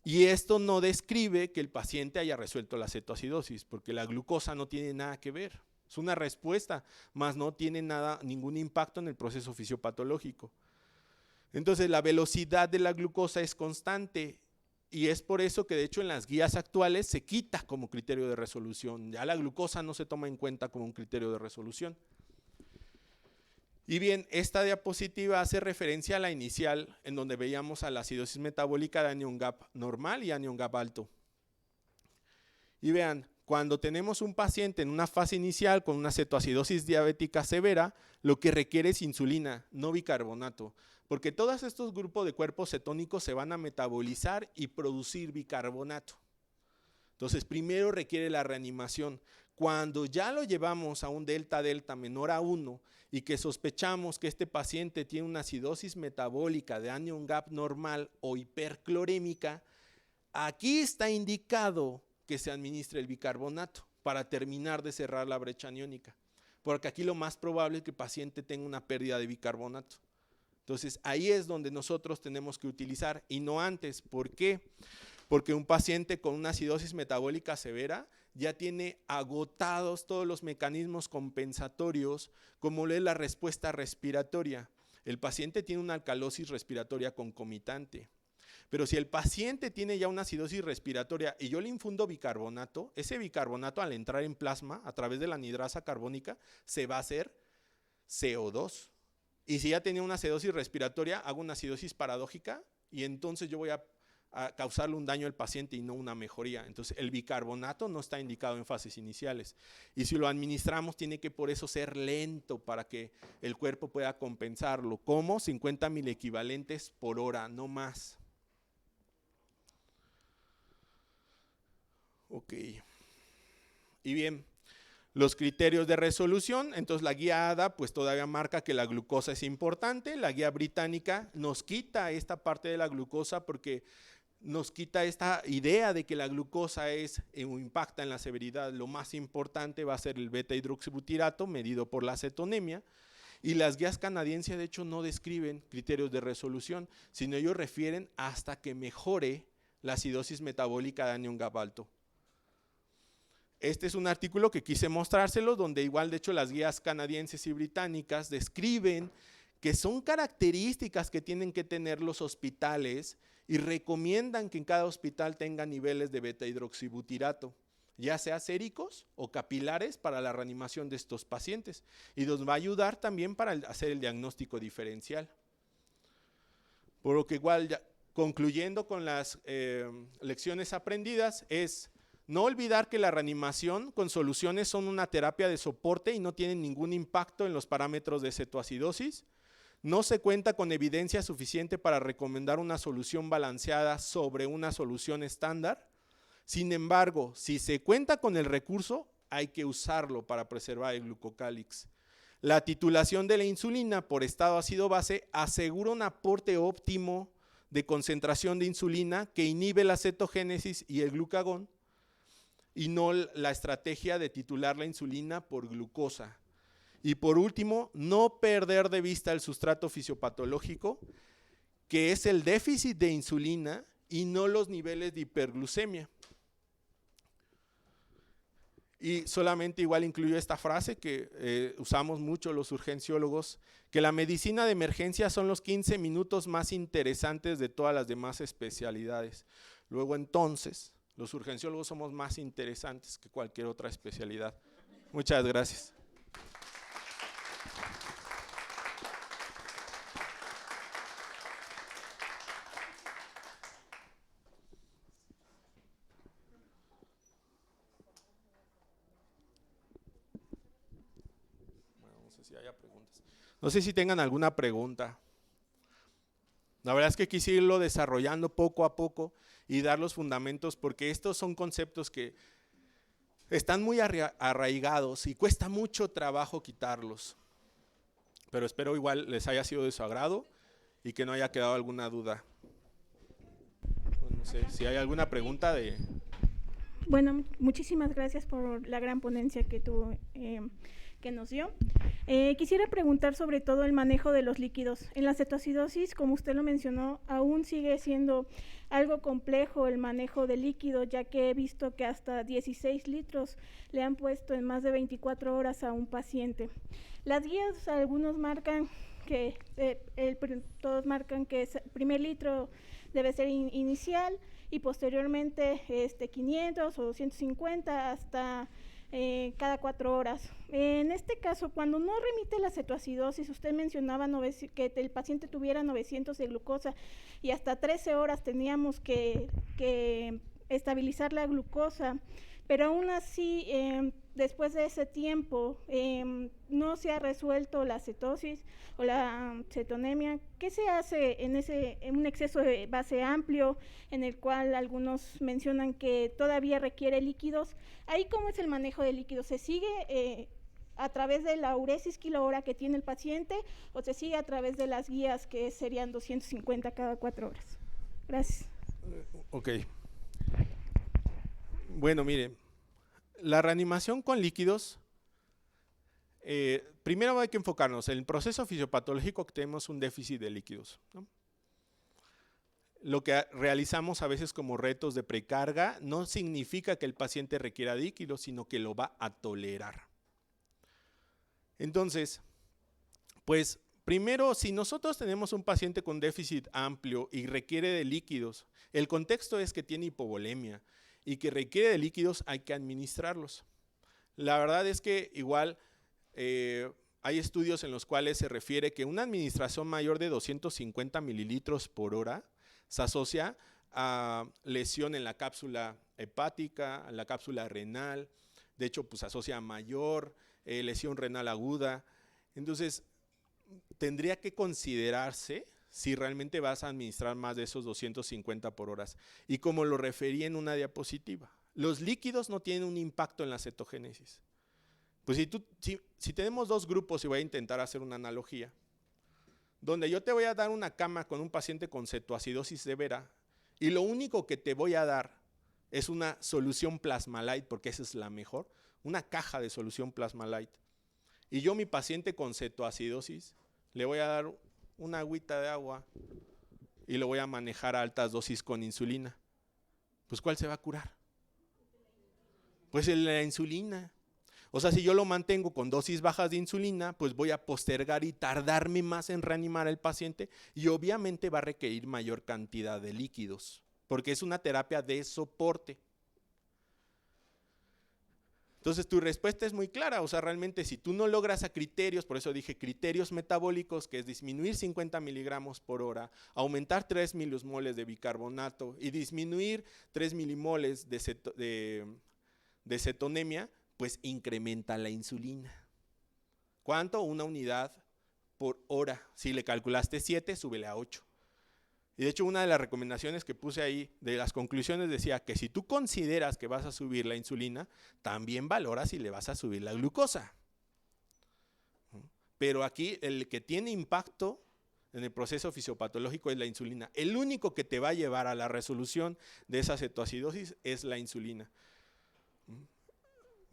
Y esto no describe que el paciente haya resuelto la cetoacidosis, porque la glucosa no tiene nada que ver. Es una respuesta, más no tiene ningún impacto en el proceso fisiopatológico. Entonces, la velocidad de la glucosa es constante y es por eso que de hecho en las guías actuales se quita como criterio de resolución. Ya la glucosa no se toma en cuenta como un criterio de resolución. Y bien, esta diapositiva hace referencia a la inicial, en donde veíamos a la acidosis metabólica de anion gap normal y anion gap alto. Y vean, cuando tenemos un paciente en una fase inicial con una cetoacidosis diabética severa, lo que requiere es insulina, no bicarbonato, porque todos estos grupos de cuerpos cetónicos se van a metabolizar y producir bicarbonato. Entonces, primero requiere la reanimación. Cuando ya lo llevamos a un delta-delta menor a 1 y que sospechamos que este paciente tiene una acidosis metabólica de anion gap normal o hiperclorémica, aquí está indicado que se administre el bicarbonato para terminar de cerrar la brecha aniónica, porque aquí lo más probable es que el paciente tenga una pérdida de bicarbonato. Entonces, ahí es donde nosotros tenemos que utilizar y no antes. ¿Por qué? Porque un paciente con una acidosis metabólica severa ya tiene agotados todos los mecanismos compensatorios, como lo es la respuesta respiratoria. El paciente tiene una alcalosis respiratoria concomitante. Pero si el paciente tiene ya una acidosis respiratoria y yo le infundo bicarbonato, ese bicarbonato al entrar en plasma a través de la anhidrasa carbónica se va a hacer CO2. Y si ya tenía una acidosis respiratoria, hago una acidosis paradójica y entonces yo voy a causarle un daño al paciente y no una mejoría. Entonces el bicarbonato no está indicado en fases iniciales. Y si lo administramos tiene que por eso ser lento para que el cuerpo pueda compensarlo. ¿Cómo? 50 miliequivalentes por hora, no más. Ok. Y bien, los criterios de resolución, entonces la guía ADA pues todavía marca que la glucosa es importante, la guía británica nos quita esta parte de la glucosa porque nos quita esta idea de que la glucosa impacta en la severidad. Lo más importante va a ser el beta-hidroxibutirato medido por la acetonemia. Y las guías canadienses de hecho no describen criterios de resolución, sino ellos refieren hasta que mejore la acidosis metabólica de anion gap alto. Este es un artículo que quise mostrárselo, donde igual de hecho las guías canadienses y británicas describen que son características que tienen que tener los hospitales y recomiendan que en cada hospital tenga niveles de beta-hidroxibutirato, ya sea séricos o capilares para la reanimación de estos pacientes, y nos va a ayudar también para hacer el diagnóstico diferencial. Por lo que igual, ya, concluyendo con las lecciones aprendidas, es no olvidar que la reanimación con soluciones son una terapia de soporte y no tienen ningún impacto en los parámetros de cetoacidosis. No se cuenta con evidencia suficiente para recomendar una solución balanceada sobre una solución estándar. Sin embargo, si se cuenta con el recurso, hay que usarlo para preservar el glucocálix. La titulación de la insulina por estado ácido-base asegura un aporte óptimo de concentración de insulina que inhibe la cetogénesis y el glucagón, y no la estrategia de titular la insulina por glucosa. Y por último, no perder de vista el sustrato fisiopatológico, que es el déficit de insulina y no los niveles de hiperglucemia. Y solamente igual incluyo esta frase que usamos mucho los urgenciólogos, que la medicina de emergencia son los 15 minutos más interesantes de todas las demás especialidades. Luego entonces, los urgenciólogos somos más interesantes que cualquier otra especialidad. Muchas gracias. Si haya preguntas. No sé si tengan alguna pregunta. La verdad es que quise irlo desarrollando poco a poco y dar los fundamentos, porque estos son conceptos que están muy arraigados y cuesta mucho trabajo quitarlos. Pero espero igual les haya sido de su agrado y que no haya quedado alguna duda. No sé si hay alguna pregunta de… Bueno, muchísimas gracias por la gran ponencia que que nos dio. Quisiera preguntar sobre todo el manejo de los líquidos. En la cetoacidosis, como usted lo mencionó, aún sigue siendo algo complejo el manejo de líquido, ya que he visto que hasta 16 litros le han puesto en más de 24 horas a un paciente. Las guías, algunos marcan que, todos marcan que el primer litro debe ser inicial y posteriormente 500 o 250 hasta cada 4 horas. En este caso, cuando no remite la cetoacidosis, usted mencionaba que el paciente tuviera 900 de glucosa y hasta 13 horas teníamos que estabilizar la glucosa, pero aún así, después de ese tiempo, no se ha resuelto la cetosis o la cetonemia. ¿Qué se hace en un exceso de base amplio, en el cual algunos mencionan que todavía requiere líquidos? Ahí, ¿cómo es el manejo de líquidos? ¿Se sigue a través de la uresis kilohora que tiene el paciente o se sigue a través de las guías, que serían 250 cada 4 horas? Gracias. Ok. Bueno, mire, la reanimación con líquidos, primero hay que enfocarnos en el proceso fisiopatológico, que tenemos un déficit de líquidos, ¿no? Lo que realizamos a veces como retos de precarga no significa que el paciente requiera líquidos, sino que lo va a tolerar. Entonces, pues primero, si nosotros tenemos un paciente con déficit amplio y requiere de líquidos, el contexto es que tiene hipovolemia y que requiere de líquidos, hay que administrarlos. La verdad es que igual hay estudios en los cuales se refiere que una administración mayor de 250 mililitros por hora se asocia a lesión en la cápsula hepática, a la cápsula renal. De hecho, pues asocia a mayor lesión renal aguda. Entonces, tendría que considerarse si realmente vas a administrar más de esos 250 por horas. Y como lo referí en una diapositiva, los líquidos no tienen un impacto en la cetogénesis. Pues si tenemos dos grupos, y voy a intentar hacer una analogía, donde yo te voy a dar una cama con un paciente con cetoacidosis severa y lo único que te voy a dar es una solución Plasma-Lyte, porque esa es la mejor, una caja de solución Plasma-Lyte. Y yo, mi paciente con cetoacidosis, le voy a dar una agüita de agua y lo voy a manejar a altas dosis con insulina. Pues ¿cuál se va a curar? Pues la insulina. O sea, si yo lo mantengo con dosis bajas de insulina, pues voy a postergar y tardarme más en reanimar al paciente y obviamente va a requerir mayor cantidad de líquidos, porque es una terapia de soporte. Entonces tu respuesta es muy clara, o sea, realmente si tú no logras a criterios, por eso dije criterios metabólicos, que es disminuir 50 miligramos por hora, aumentar 3 milismoles de bicarbonato y disminuir 3 milimoles de cetonemia, pues incrementa la insulina. ¿Cuánto? 1 unidad por hora. Si le calculaste 7, súbele a 8. Y de hecho, una de las recomendaciones que puse ahí, de las conclusiones, decía que si tú consideras que vas a subir la insulina, también valora si le vas a subir la glucosa. Pero aquí el que tiene impacto en el proceso fisiopatológico es la insulina. El único que te va a llevar a la resolución de esa cetoacidosis es la insulina.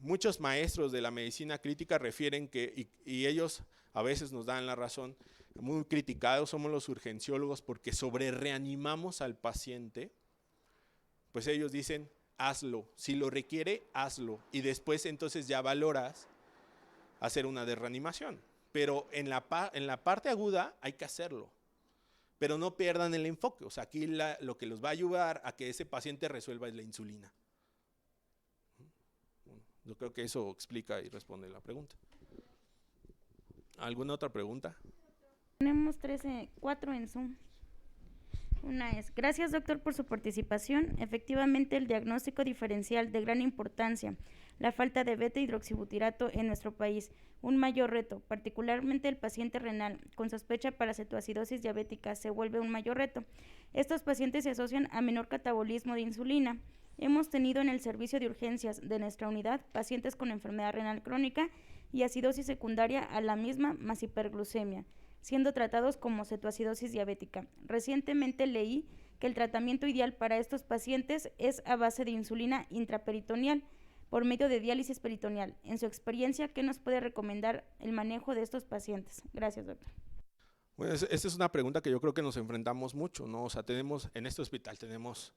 Muchos maestros de la medicina crítica refieren que, y ellos a veces nos dan la razón, muy criticados somos los urgenciólogos porque sobre reanimamos al paciente. Pues ellos dicen, hazlo. Si lo requiere, hazlo. Y después entonces ya valoras hacer una de reanimación. Pero en la parte aguda hay que hacerlo. Pero no pierdan el enfoque. O sea, aquí lo que los va a ayudar a que ese paciente resuelva es la insulina. Yo creo que eso explica y responde la pregunta. ¿Alguna otra pregunta? Tenemos 4 en Zoom. Una es, gracias doctor por su participación. Efectivamente, el diagnóstico diferencial de gran importancia, la falta de beta-hidroxibutirato en nuestro país, un mayor reto, particularmente el paciente renal con sospecha para cetoacidosis diabética se vuelve un mayor reto. Estos pacientes se asocian a menor catabolismo de insulina. Hemos tenido en el servicio de urgencias de nuestra unidad pacientes con enfermedad renal crónica y acidosis secundaria a la misma más hiperglucemia, siendo tratados como cetoacidosis diabética. Recientemente leí que el tratamiento ideal para estos pacientes es a base de insulina intraperitoneal por medio de diálisis peritoneal. En su experiencia, ¿qué nos puede recomendar el manejo de estos pacientes? Gracias, doctor. Bueno, esta es una pregunta que yo creo que nos enfrentamos mucho, ¿no? O sea, en este hospital tenemos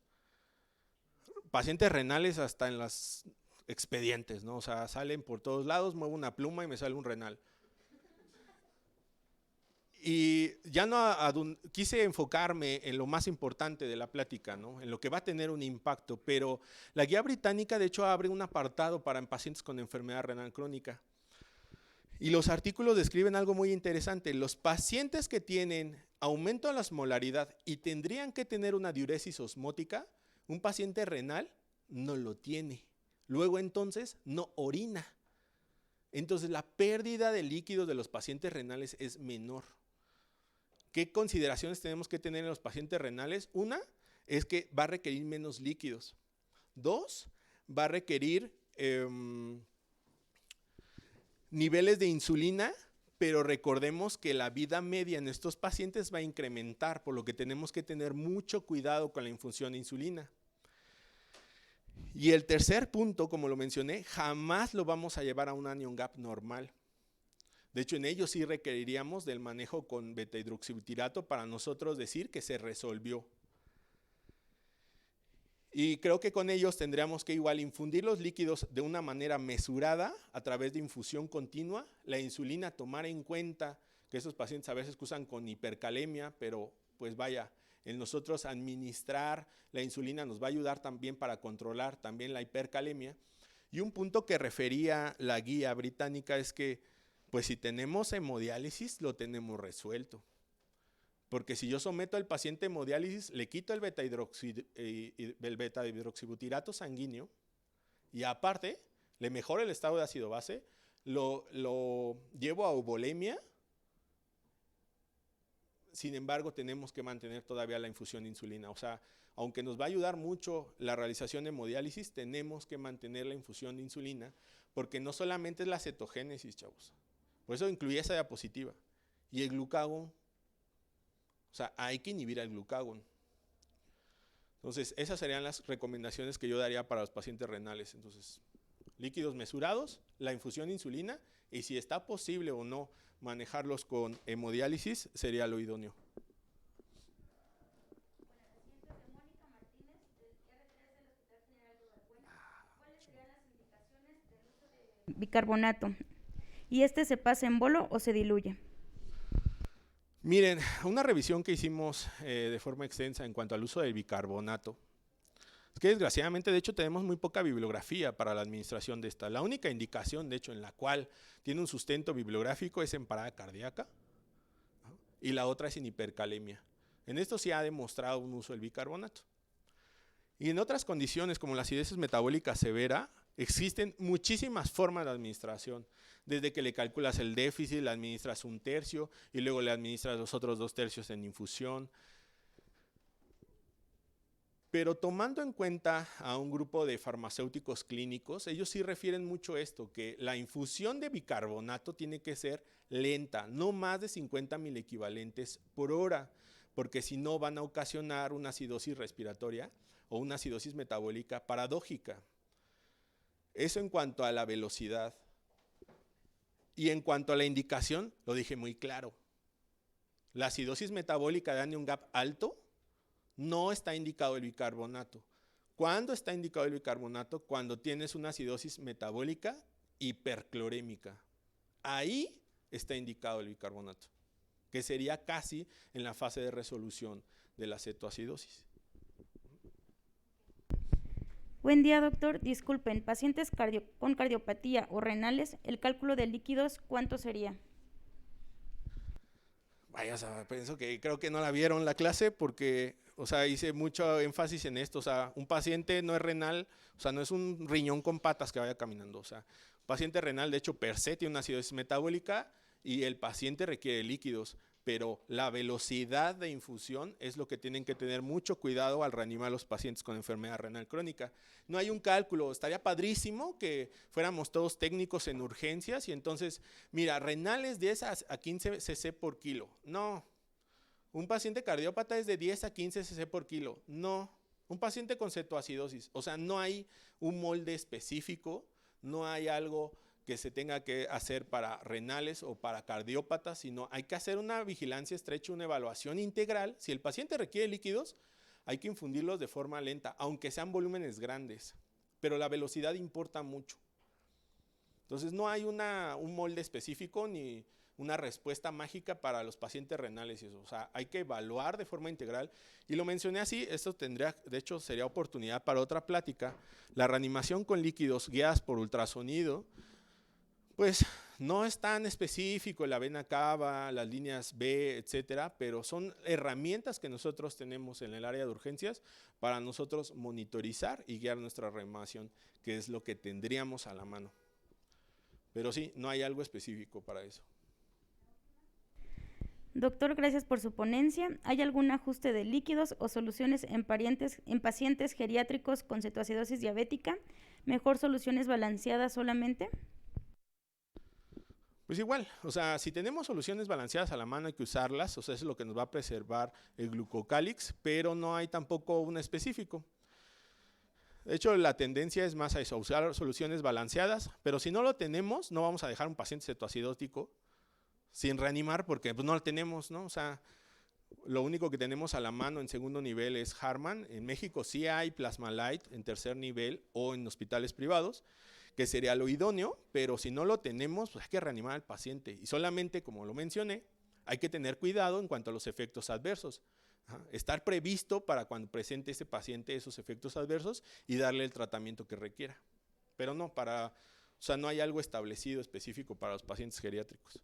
pacientes renales hasta en los expedientes, ¿no? O sea, salen por todos lados, muevo una pluma y me sale un renal. Y ya no quise enfocarme en lo más importante de la plática, ¿no? En lo que va a tener un impacto, pero la guía británica de hecho abre un apartado para pacientes con enfermedad renal crónica. Y los artículos describen algo muy interesante. Los pacientes que tienen aumento de la osmolaridad y tendrían que tener una diuresis osmótica, un paciente renal no lo tiene. Luego entonces no orina. Entonces la pérdida de líquidos de los pacientes renales es menor. ¿Qué consideraciones tenemos que tener en los pacientes renales? Una es que va a requerir menos líquidos. 2, va a requerir niveles de insulina, pero recordemos que la vida media en estos pacientes va a incrementar, por lo que tenemos que tener mucho cuidado con la infusión de insulina. Y el tercer punto, como lo mencioné, jamás lo vamos a llevar a un anion gap normal. De hecho, en ellos sí requeriríamos del manejo con beta-hidroxibutirato para nosotros decir que se resolvió. Y creo que con ellos tendríamos que igual infundir los líquidos de una manera mesurada a través de infusión continua. La insulina, tomar en cuenta que esos pacientes a veces cursan con hipercalemia, pero pues vaya, en nosotros administrar la insulina nos va a ayudar también para controlar también la hipercalemia. Y un punto que refería la guía británica es que pues si tenemos hemodiálisis lo tenemos resuelto. Porque si yo someto al paciente a hemodiálisis, le quito el beta-hidroxibutirato sanguíneo y aparte le mejoro el estado de ácido base, lo llevo a eubolemia. Sin embargo, tenemos que mantener todavía la infusión de insulina. O sea, aunque nos va a ayudar mucho la realización de hemodiálisis, tenemos que mantener la infusión de insulina porque no solamente es la cetogénesis, chavos. Por eso incluí esa diapositiva. Y el glucagón. O sea, hay que inhibir al glucagón. Entonces, esas serían las recomendaciones que yo daría para los pacientes renales. Entonces, líquidos mesurados, la infusión de insulina y si está posible o no manejarlos con hemodiálisis, sería lo idóneo. Bicarbonato. ¿Y este se pasa en bolo o se diluye? Miren, una revisión que hicimos de forma extensa en cuanto al uso del bicarbonato, es que desgraciadamente, de hecho, tenemos muy poca bibliografía para la administración de esta. La única indicación, de hecho, en la cual tiene un sustento bibliográfico es en parada cardíaca, ¿no? Y la otra es en hipercalemia. En esto sí ha demostrado un uso del bicarbonato. Y en otras condiciones, como la acidosis metabólica severa, existen muchísimas formas de administración. Desde que le calculas el déficit, le administras 1/3 y luego le administras los otros 2/3 en infusión. Pero tomando en cuenta a un grupo de farmacéuticos clínicos, ellos sí refieren mucho esto, que la infusión de bicarbonato tiene que ser lenta, no más de 50 milequivalentes por hora, porque si no van a ocasionar una acidosis respiratoria o una acidosis metabólica paradójica. Eso en cuanto a la velocidad. Y en cuanto a la indicación, lo dije muy claro. La acidosis metabólica de anion gap alto no está indicado el bicarbonato. ¿Cuándo está indicado el bicarbonato? Cuando tienes una acidosis metabólica hiperclorémica. Ahí está indicado el bicarbonato, que sería casi en la fase de resolución de la cetoacidosis. Buen día, doctor. Disculpen, pacientes con cardiopatía o renales, el cálculo de líquidos, ¿cuánto sería? Vaya, o sea, pienso que creo que no la vieron la clase porque, o sea, hice mucho énfasis en esto. O sea, un paciente no es renal, o sea, no es un riñón con patas que vaya caminando. O sea, un paciente renal, de hecho, per se tiene una acidosis metabólica y el paciente requiere líquidos, pero la velocidad de infusión es lo que tienen que tener mucho cuidado al reanimar a los pacientes con enfermedad renal crónica. No hay un cálculo, estaría padrísimo que fuéramos todos técnicos en urgencias y entonces, mira, renales 10 a 15 cc por kilo. No. Un paciente cardiópata es de 10 a 15 cc por kilo. No. Un paciente con cetoacidosis, o sea, no hay un molde específico, no hay algo que se tenga que hacer para renales o para cardiópatas, sino hay que hacer una vigilancia estrecha, una evaluación integral. Si el paciente requiere líquidos, hay que infundirlos de forma lenta, aunque sean volúmenes grandes, pero la velocidad importa mucho. Entonces no hay un molde específico ni una respuesta mágica para los pacientes renales y eso. O sea, hay que evaluar de forma integral. Y lo mencioné así, esto tendría, de hecho, sería oportunidad para otra plática. La reanimación con líquidos guiadas por ultrasonido, pues no es tan específico, la vena cava, las líneas B, etcétera, pero son herramientas que nosotros tenemos en el área de urgencias para nosotros monitorizar y guiar nuestra reanimación, que es lo que tendríamos a la mano. Pero sí, no hay algo específico para eso. Doctor, gracias por su ponencia. ¿Hay algún ajuste de líquidos o soluciones en pacientes geriátricos con cetoacidosis diabética? ¿Mejor soluciones balanceadas solamente? Pues igual, o sea, si tenemos soluciones balanceadas a la mano hay que usarlas, o sea, eso es lo que nos va a preservar el glucocálix, pero no hay tampoco un específico. De hecho, la tendencia es más a eso, a usar soluciones balanceadas, pero si no lo tenemos, no vamos a dejar un paciente cetoacidótico sin reanimar porque pues, no lo tenemos, ¿no? O sea, lo único que tenemos a la mano en segundo nivel es Harman. En México sí hay Plasmalite en tercer nivel o en hospitales privados, que sería lo idóneo, pero si no lo tenemos, pues hay que reanimar al paciente. Y solamente, como lo mencioné, hay que tener cuidado en cuanto a los efectos adversos. Estar previsto para cuando presente ese paciente esos efectos adversos y darle el tratamiento que requiera. Pero no, o sea, no hay algo establecido específico para los pacientes geriátricos.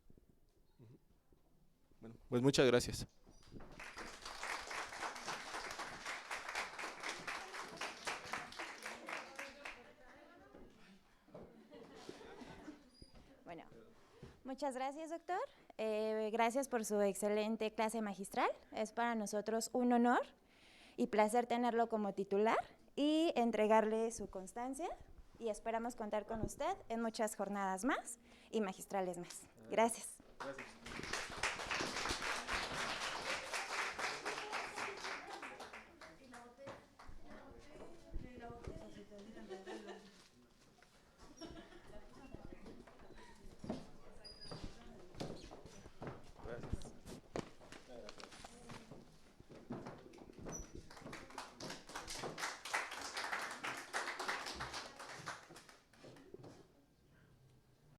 Bueno, pues muchas gracias. Bueno, muchas gracias, doctor. Gracias por su excelente clase magistral. Es para nosotros un honor y placer tenerlo como titular y entregarle su constancia. Y esperamos contar con usted en muchas jornadas más y magistrales más. Gracias. Gracias.